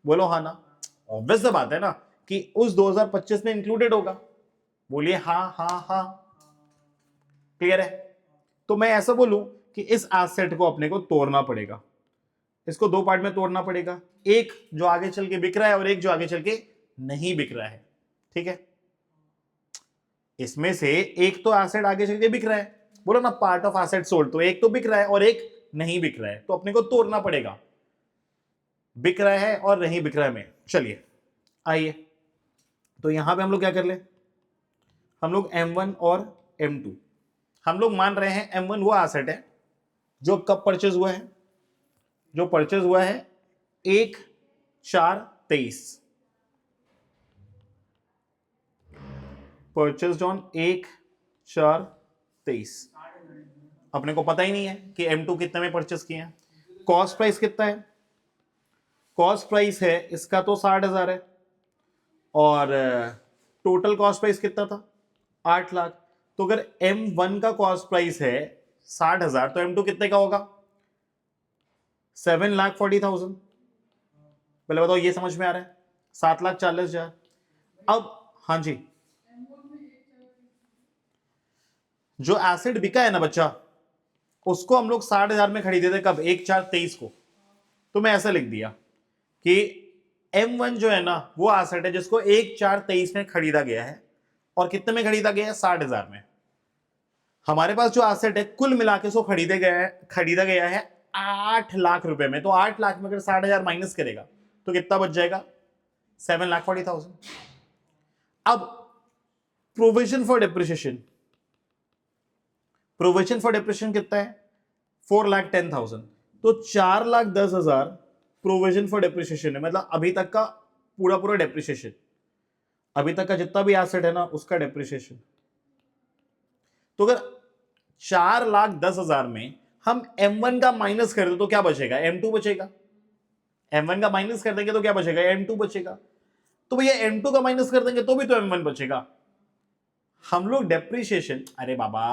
बोलो हाँ ना? ऑब्वियस बात है ना कि उस 2025 में इंक्लूडेड होगा। बोलिए हाँ हाँ हाँ, क्लियर है? तो मैं ऐसा बोलूं कि इस एसेट को अपने को तोड़ना पड़ेगा, इसको दो पार्ट में तोड़ना पड़ेगा, एक जो आगे चल के बिक रहा है और एक जो आगे चल के नहीं बिक रहा है। ठीक है, इसमें से एक तो एसेट आगे चल के बिक रहा है, बोलो ना पार्ट ऑफ एसेट सोल्ड, तो एक तो बिक रहा है और एक नहीं बिक रहा है, तो अपने को तोड़ना पड़ेगा बिक रहा है और नहीं बिक रहा है में। चलिए आइए, तो यहां पे हम लोग क्या कर ले, हम लोग M1 और M2, हम लोग मान रहे हैं M1 वो एसेट है जो कब परचेज हुआ है, जो परचेज हुआ है 1/4/23, परचेज ऑन 1/4/23। अपने को पता ही नहीं है कि M2 कितने में परचेज किए हैं। कॉस्ट प्राइस कितना है? कॉस्ट प्राइस है इसका तो 60,000 है और टोटल कॉस्ट प्राइस कितना था? 8 लाख। तो अगर M1 का कॉस्ट प्राइस है 60,000 तो M2 कितने का होगा? 7,40,000। पहले बताओ ये समझ में आ रहा है? 7,40,000। अब हाँ जी, जो एसिड बिका है ना बच्चा, उसको हम लोग 60,000 में खरीदे थे कब? 1/4/23 को। तो मैं ऐसा लिख दिया कि M1 जो है ना वो एसेट है जिसको 1/4/23 में खरीदा गया है और कितने में खरीदा गया है? 60,000 में। हमारे पास जो एसेट है कुल मिला के उसको खरीदा गया है 8 लाख रुपए में। तो 8 लाख में अगर 60,000 माइनस करेगा तो कितना बच जाएगा? 7,40,000। अब provision for depreciation, provision for depreciation कितना है? 4,10,000। तो 4,10,000 प्रोविजन फॉर डेप्रिसिएशन है, मतलब अभी तक का पूरा पूरा डेप्रिसिएशन, अभी तक का जितना भी एसेट है ना उसका डेप्रिसिएशन। तो अगर 4,10,000 में हम M1 का माइनस कर दे तो क्या बचेगा? M2 बचेगा। M1 का माइनस कर देंगे तो क्या बचेगा? M2 बचेगा। तो भैया M2 का माइनस कर देंगे तो भी तो M1 बचेगा। हम लोग डेप्रिसिएशन, अरे बाबा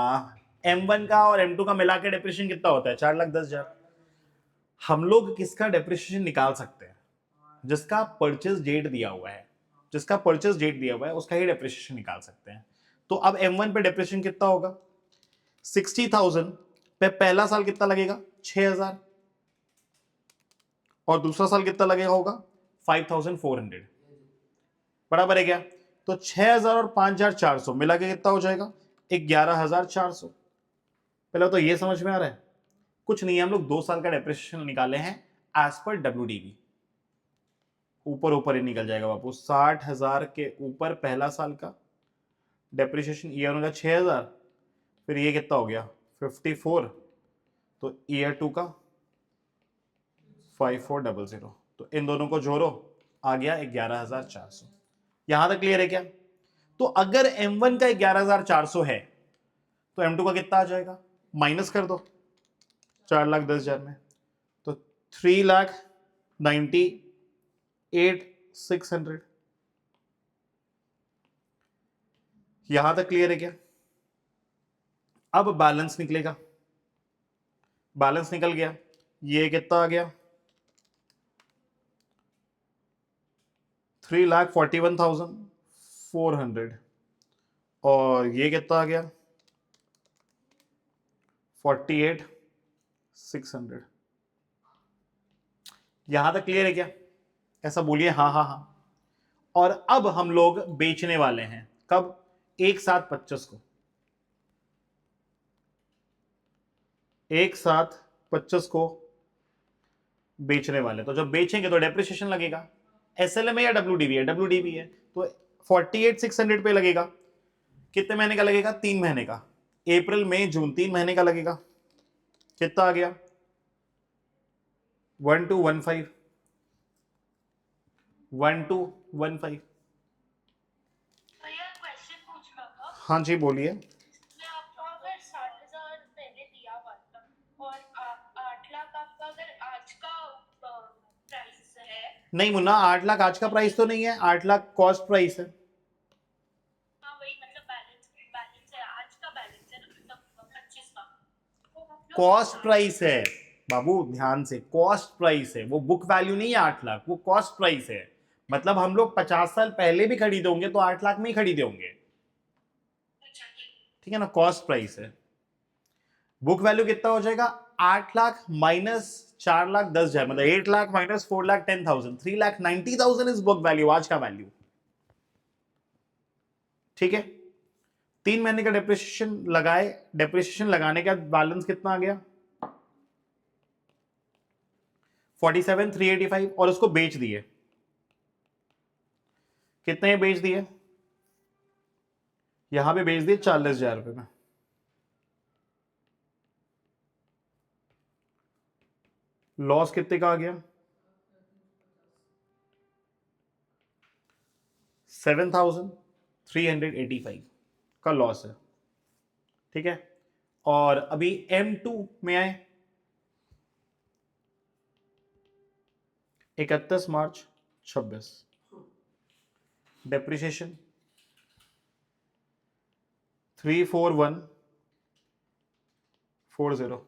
M1 का और M2 का मिला के डेप्रिसिएशन कितना होता है? 4,10,000। हम लोग किसका डेप्रिसिएशन निकाल सकते हैं? जिसका परचेज डेट दिया हुआ है, जिसका परचेज डेट दिया हुआ है उसका ही डेप्रिसिएशन निकाल सकते हैं। तो अब M1 पे डेप्रिसिएशन कितना होगा? 60,000 पे पहला साल कितना लगेगा? 6,000। और दूसरा साल कितना लगेगा होगा? 5,400। बराबर है क्या? तो 6,000 और 5,400 मिला के कितना हो जाएगा? 11,400। पहले तो ये समझ में आ रहा है? कुछ नहीं है, हम लोग 2 साल का डेप्रिसिएशन निकाले हैं एज पर WDV। ऊपर ऊपर ही निकल जाएगा बापू। 60,000 के ऊपर पहला साल का डेप्रिसिएशन ईयर का 6,000, फिर ये कितना हो गया? 54। तो ईयर 2 का 5400। तो इन दोनों को जोड़ो, आ गया 11,400। यहां तक क्लियर है क्या? तो अगर M1 का 11,400 है तो M2 का कितना आ जाएगा? माइनस कर दो 4,10,000 में, तो 3,98,600। यहां तक क्लियर है क्या? अब बैलेंस निकलेगा, बैलेंस निकल गया, ये कितना आ गया? 3,41,400 और ये कितना आ गया? 48,600। यहां तक क्लियर है क्या? ऐसा बोलिए हाँ हाँ हाँ। और अब हम लोग बेचने वाले हैं कब? 1/7/25 को। एक साथ 25 को बेचने वाले, तो जब बेचेंगे तो डेप्रिसिएशन लगेगा। एसएलएम है या डब्ल्यूडीवी है? डब्ल्यूडीवी है, तो 48,600 पे लगेगा। कितने महीने का लगेगा? 3 महीने का, अप्रैल मई जून 3 महीने का लगेगा। कितना आ गया? 1215, 1215। भैया क्वेश्चन पूछना था। हाँ जी बोलिए। मैं आपको अगर 60,000 पहले दिया हुआ था और 8 लाख आपका अगर आज का प्राइस है। नहीं मुन्ना, 8 लाख आज का प्राइस तो नहीं है, 8 लाख कॉस्ट प्राइस है। हाँ वही मतलब बैलेंस है, आज का बैलेंस है ना, मतलब 25 का। कॉस्ट प्राइस है बाबू, ध्यान से, कॉस्ट प्राइस है वो, बुक वैल्यू नहीं है 8 लाख, वो कॉस्ट प्राइस है। मतलब हम लोग 50 साल पहले भी खरीदे होंगे तो 8 लाख में ही खरीदे होंगे, अच्छा ठीक है ना, कॉस्ट प्राइस है। बुक वैल्यू कितना हो जाएगा? 8 लाख माइनस 4 लाख 10,000, मतलब 8 lakh minus 4 lakh 10,000, 3,90,000 is book value, आज का वैल्यू। ठीक है, 3 महीने का डेप्रिसिएशन लगाए, डेप्रिसिएशन लगाने के बाद बैलेंस कितना आ गया? 47,385, और उसको बेच दिए। कितने बेच दिए? यहां पे बेच दिए 40,000 रुपए में। लॉस कितने का आ गया? 7,385 का लॉस है, ठीक है। और अभी M2 में आए, 31 मार्च 26, डेप्रिसिएशन 34140,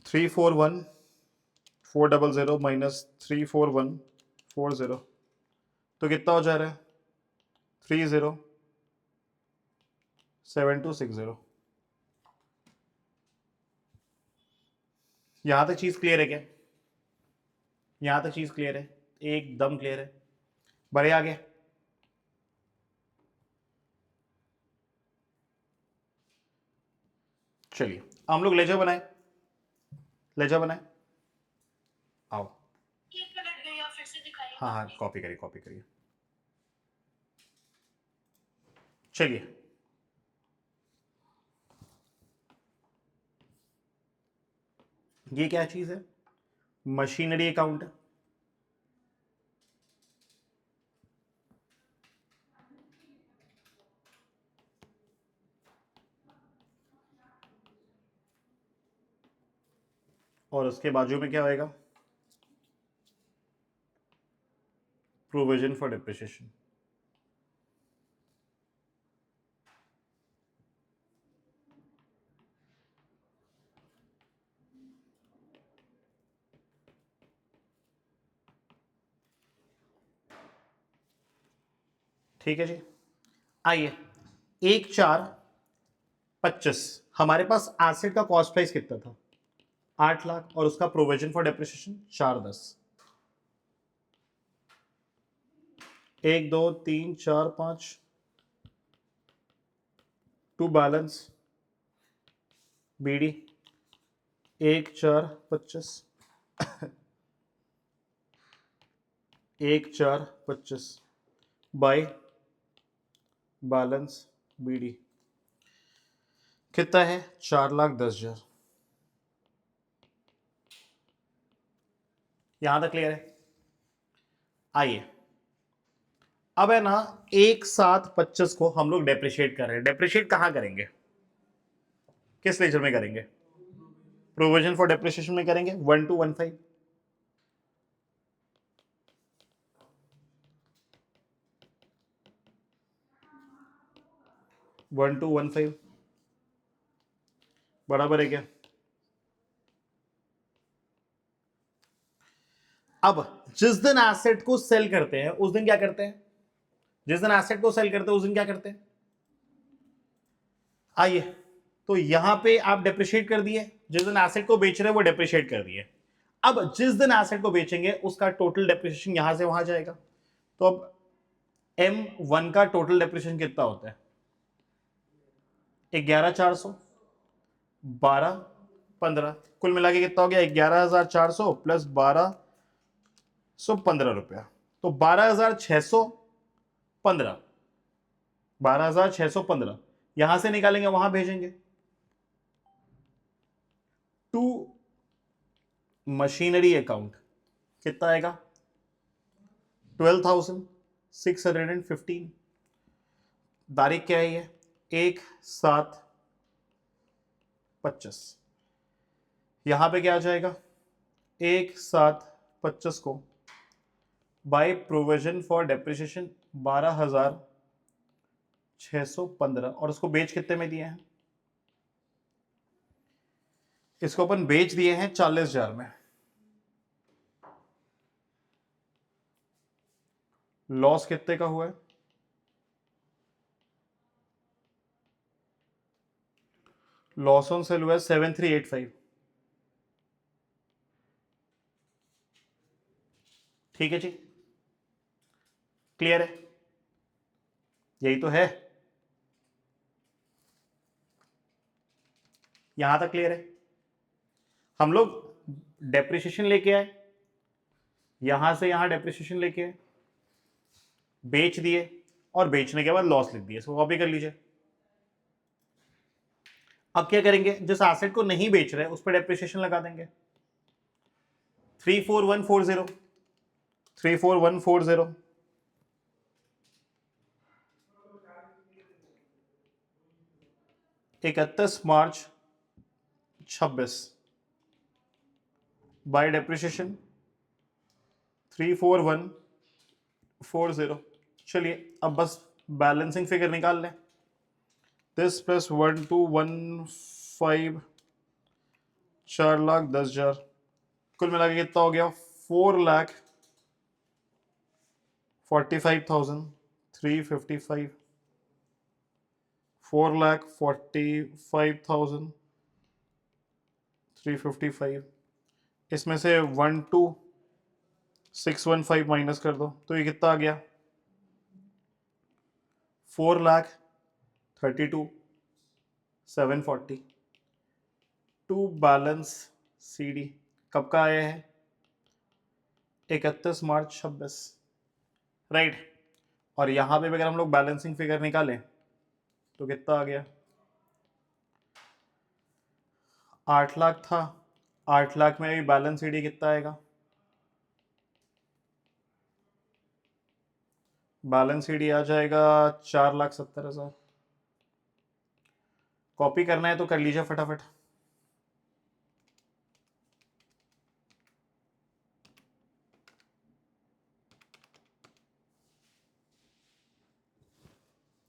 341,400 माइनस 34140, तो कितना हो जा रहा है? 30,7260। यहां तक चीज क्लियर है क्या? यहां तक चीज क्लियर है? एकदम क्लियर है। बढ़े आगे। चलिए हम लोग लेजर बनाए, लेजर बनाए, आओ। एक मिनट भैया फिर से दिखाइए। हाँ हाँ, कॉपी करिए, कॉपी करिए। चलिए ये क्या चीज है? मशीनरी अकाउंट है। और उसके बाजू में क्या होएगा? Provision for depreciation. ठीक है जी। आइए, 1,4,25 हमारे पास एसेट का कॉस्ट प्राइस कितना था? 8 लाख, और उसका provision for depreciation 4,10। 1 2 3 4 5 to balance BD 1,4,25, 1,4,25 by balance BD कितना है? 4,10,000। यहां तक क्लियर है? आइए, अब है ना 1,7,25 को हम लोग डेप्रिशिएट कर रहे हैं। डेप्रिशिएट कहां करेंगे? किस लेजर में करेंगे? प्रोविजन फॉर डेप्रिसिएशन में करेंगे। 1215, 1215 बराबर है क्या? अब जिस दिन एसेट को सेल करते हैं उस दिन क्या करते हैं? जिस दिन एसेट को सेल करते हैं उस दिन क्या करते हैं? आइए, तो यहां पे आप डेप्रिशिएट कर दिए, जिस दिन एसेट को बेच रहे हैं वो डेप्रिशिएट कर दिए। अब जिस दिन एसेट को बेचेंगे उसका टोटल डेप्रिसिएशन यहां से वहां जाएगा। तो अब M1 का टोटल डेप्रिसिएशन कितना होता है? 11,400, 12, 15, कुल मिला के कितना हो गया? 11,400 प्लस 1,215 रुपया, तो 12,615, 12,615 यहां से निकालेंगे वहां भेजेंगे। टू मशीनरी अकाउंट कितना आएगा? 12,615। तारीख क्या है? ये 1/7/25। यहां पे क्या आ जाएगा? 1/7/25 को बाय प्रोविजन फॉर डेप्रिसिएशन 12,615, और उसको बेच कितने में दिए हैं? इसको अपन बेच दिए हैं 40,000 में। लॉस कितने का हुआ है? लॉस ऑन सेल हुआ है 7,385। ठीक है जी, क्लियर है? यही तो है, यहां तक क्लियर है? हम लोग डेप्रिसिएशन लेके आए, यहां से यहां डेप्रिसिएशन लेके आए, बेच दिए, और बेचने के बाद लॉस लिख दिए। इसको कॉपी कर लीजिए। अब क्या करेंगे? जिस एसेट को नहीं बेच रहे उस पर डेप्रिसिएशन लगा देंगे। 34140, 34140, इकतीस मार्च 26 बाय डेप्रिसिएशन 34140। चलिए अब बस बैलेंसिंग फिगर निकाल लें। दिस प्लस 1215, 4,10,000, कुल मिला के कितना हो गया? 4,45,355, 4,45,355। इसमें से 12,615 माइनस कर दो, तो ये कितना आ गया? 4,32,740। टू बैलेंस CD कब का आया है? 31 मार्च 26, राइट। और यहां पे भी अगर हम लोग बैलेंसिंग फिगर निकालें तो कितना आ गया? 8 लाख था, 8 लाख में भी बैलेंस CD कितना आएगा? बैलेंस CD आ जाएगा 4,70,000। कॉपी करना है तो कर लीजिए फटाफट।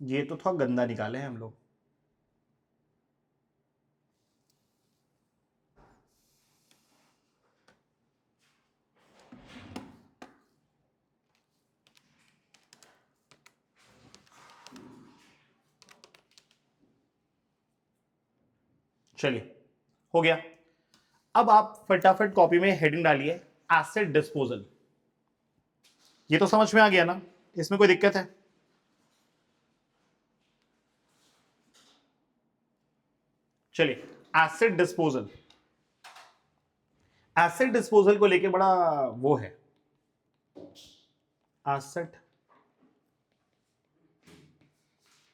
ये तो थोड़ा गंदा निकाले हैं हम लोग। चलिए हो गया। अब आप फटाफट कॉपी में हेडिंग डालिए एसेट डिस्पोजल। ये तो समझ में आ गया ना? इसमें कोई दिक्कत है? चलिए एसेट डिस्पोजल, एसेट डिस्पोजल को लेके बड़ा वो है। एसेट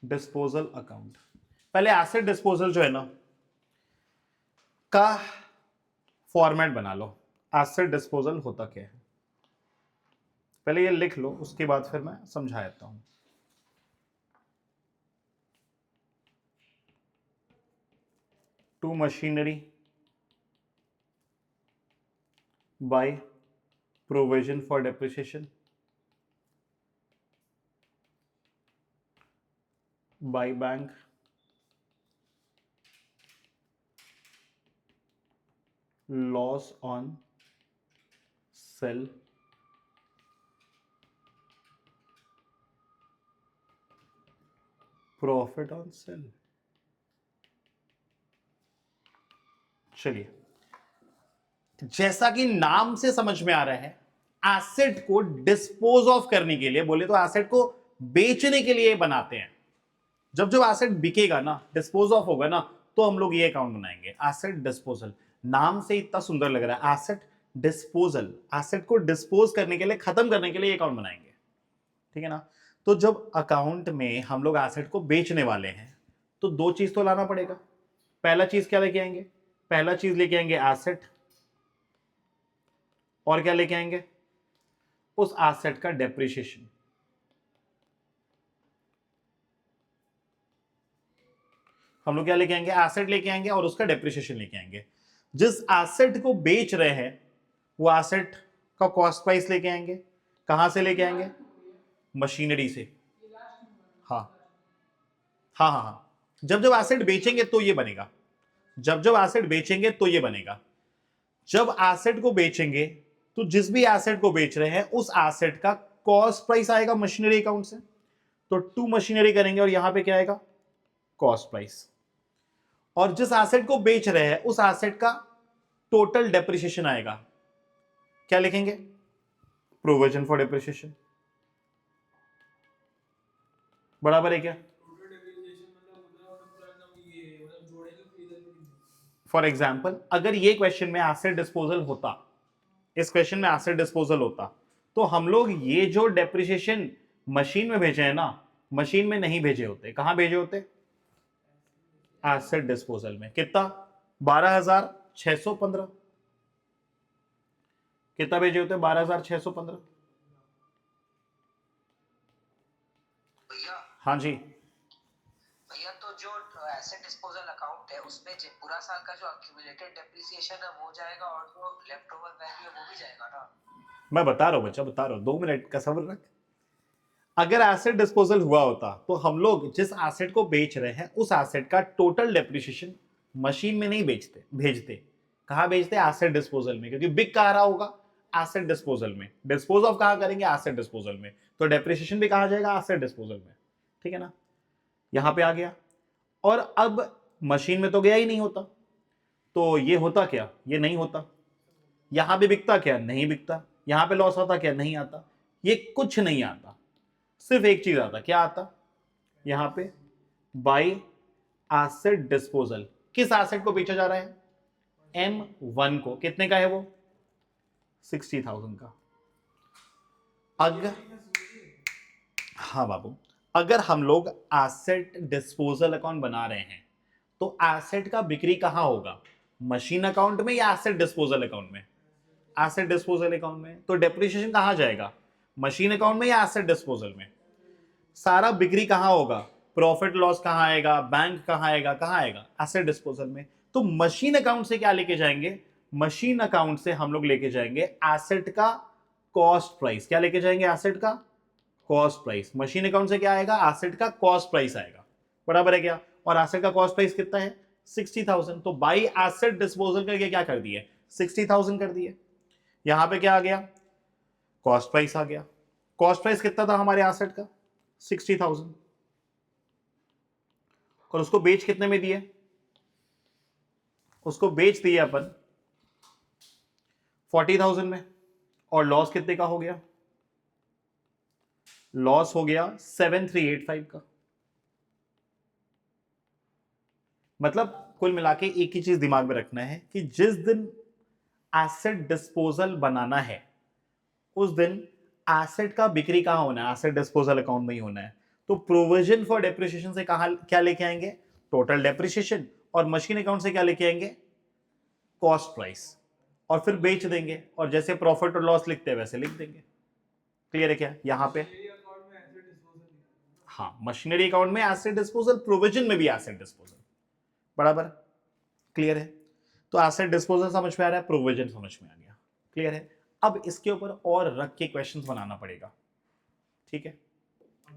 डिस्पोजल अकाउंट, पहले एसेट डिस्पोजल जो है ना का फॉर्मेट बना लो। एसेट डिस्पोजल होता क्या है पहले ये लिख लो, उसके बाद फिर मैं समझा देता हूं। To machinery by provision for depreciation by bank loss on sale profit on sale. चलिए जैसा कि नाम से समझ में आ रहा है, एसेट को डिस्पोज ऑफ करने के लिए, बोले तो एसेट को बेचने के लिए बनाते हैं। जब जब एसेट बिकेगा ना, डिस्पोज ऑफ होगा ना, तो हम लोग ये अकाउंट बनाएंगे, एसेट डिस्पोजल। नाम से इतना सुंदर लग रहा है, एसेट डिस्पोजल। एसेट को डिस्पोज करने के लिए, खत्म करने के लिए ये अकाउंट बनाएंगे, ठीक है ना। तो जब अकाउंट में हम लोग एसेट को बेचने वाले हैं तो दो चीज तो लाना पड़ेगा। पहला चीज क्या लेके आएंगे? पहला चीज लेके आएंगे एसेट, और क्या लेके आएंगे? उस एसेट का डेप्रिसिएशन। हम लोग क्या लेके आएंगे? एसेट लेके आएंगे और उसका डेप्रिसिएशन लेके आएंगे। जिस एसेट को बेच रहे हैं वो एसेट का कॉस्ट प्राइस लेके आएंगे। कहां से लेके आएंगे? मशीनरी से। हाँ हाँ हाँ हाँ, जब जब एसेट बेचेंगे तो ये बनेगा, जब जब एसेट बेचेंगे तो ये बनेगा। जब एसेट को बेचेंगे तो जिस भी एसेट को बेच रहे हैं उस एसेट का कॉस्ट प्राइस आएगा मशीनरी अकाउंट से, तो टू मशीनरी करेंगे और यहां पे क्या आएगा? Cost price. और जिस एसेट को बेच रहे हैं उस एसेट का टोटल डेप्रिसिएशन आएगा, क्या लिखेंगे? Provision for depreciation. बराबर है क्या? टोटल डेप्रिसिएशन मतलब उधर और पूरा एकदम ये मतलब जोड़ेंगे फिर इधर भी। फॉर एग्जाम्पल, अगर ये क्वेश्चन में एसेट डिस्पोजल होता, इस क्वेश्चन में एसेट डिस्पोजल होता, तो हम लोग ये जो डेप्रिसिएशन मशीन में भेजे हैं ना, मशीन में नहीं भेजे होते। कहां भेजे होते? एसेट डिस्पोजल में। कितना? 12,615। कितना भेजे होते? 12,615। भैया हाँ जी, भैया तो जो एसेट डिस्पोजल अकाउंट है उसमें पूरा साल का जो अक्यूमुलेटेड डेप्रिसिएशन है वो जाएगा और जो लेफ्ट ओवर वैल्यू है वो भी जाएगा ना। मैं बता रहा हूं बच्चा, बता रहा हूं, 2 मिनट का सब्र रख। अगर एसेट डिस्पोजल हुआ होता तो हम लोग जिस एसेट को बेच रहे हैं उस एसेट का टोटल डेप्रिसिएशन मशीन में नहीं बेचते, भेजते। कहां भेजते? एसेट डिस्पोजल में, क्योंकि बिक कहां रहा होगा? एसेट डिस्पोजल में। डिस्पोज ऑफ कहां करेंगे? एसेट डिस्पोजल में। तो डेप्रिसिएशन भी कहां जाएगा? एसेट डिस्पोजल में, ठीक है ना। यहां पे आ गया। और अब मशीन में तो गया ही नहीं होता, तो ये होता क्या? ये नहीं होता। यहां पे बिकता क्या? नहीं बिकता। यहां पे लॉस आता क्या? नहीं आता। ये कुछ नहीं आता, सिर्फ एक चीज आता। क्या आता? यहां पे बाई एसेट डिस्पोजल। किस एसेट को बेचा जा रहा है? M1 को। कितने का है वो? 60,000 का। अगर, हाँ बाबू, अगर हम लोग एसेट डिस्पोजल अकाउंट बना रहे हैं तो एसेट का बिक्री कहां होगा? मशीन अकाउंट में या एसेट डिस्पोजल अकाउंट में? एसेट डिस्पोजल अकाउंट में। तो डेप्रिसिएशन कहां जाएगा? मशीन अकाउंट में या एसेट डिस्पोजल में? सारा बिक्री कहां होगा? प्रॉफिट लॉस कहां आएगा? बैंक कहां आएगा? कहां आएगा? एसेट डिस्पोजल में। तो मशीन अकाउंट से क्या लेके जाएंगे? मशीन अकाउंट से हम लोग लेके जाएंगे एसेट का कॉस्ट प्राइस। क्या लेके जाएंगे? एसेट का कॉस्ट प्राइस। मशीन अकाउंट से क्या आएगा? एसेट का कॉस्ट प्राइस आएगा। बराबर है क्या? और एसेट का कॉस्ट प्राइस कितना है? 60,000। तो बाई एसेट डिस्पोजल करके क्या कर दिए? 60,000 कर दिए। यहां पे क्या आ गया? कॉस्ट प्राइस आ गया। कॉस्ट प्राइस कितना था हमारे एसेट का? 60,000। और उसको बेच कितने में दिए? उसको बेच दिए अपन 40,000 में। और लॉस कितने का हो गया? लॉस हो गया 7,385 का। मतलब कुल मिला के एक ही चीज दिमाग में रखना है कि जिस दिन एसेट डिस्पोजल बनाना है उस दिन एसेट का बिक्री कहां होना है? एसेट डिस्पोजल अकाउंट में ही होना है। तो प्रोविजन फॉर डेप्रिसिएशन से कहां क्या लेके आएंगे? Total depreciation. और मशीन अकाउंट से क्या लेके आएंगे? Cost price. और फिर बेच देंगे और जैसे प्रॉफिट और लॉस लिखते हैं वैसे लिख देंगे। क्लियर है क्या? यहां पे मेरी अकाउंट में एसेट डिस्पोजल हाँ, मशीनरी अकाउंट में एसेट डिस्पोजल, प्रोविजन में भी एसेट डिस्पोजल। बराबर, क्लियर है। तो एसेट डिस्पोजल समझ में आ रहा है, प्रोविजन समझ में आ गया। क्लियर है। अब इसके ऊपर और रख के क्वेश्चंस बनाना पड़ेगा, ठीक है।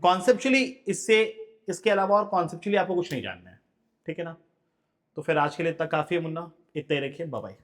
कॉन्सेप्चुअली इससे, इसके अलावा और कॉन्सेप्चुअली आपको कुछ नहीं जानना है, ठीक है ना। तो फिर आज के लिए इतना काफी है मुन्ना, इतना ही रखिए। Bye bye.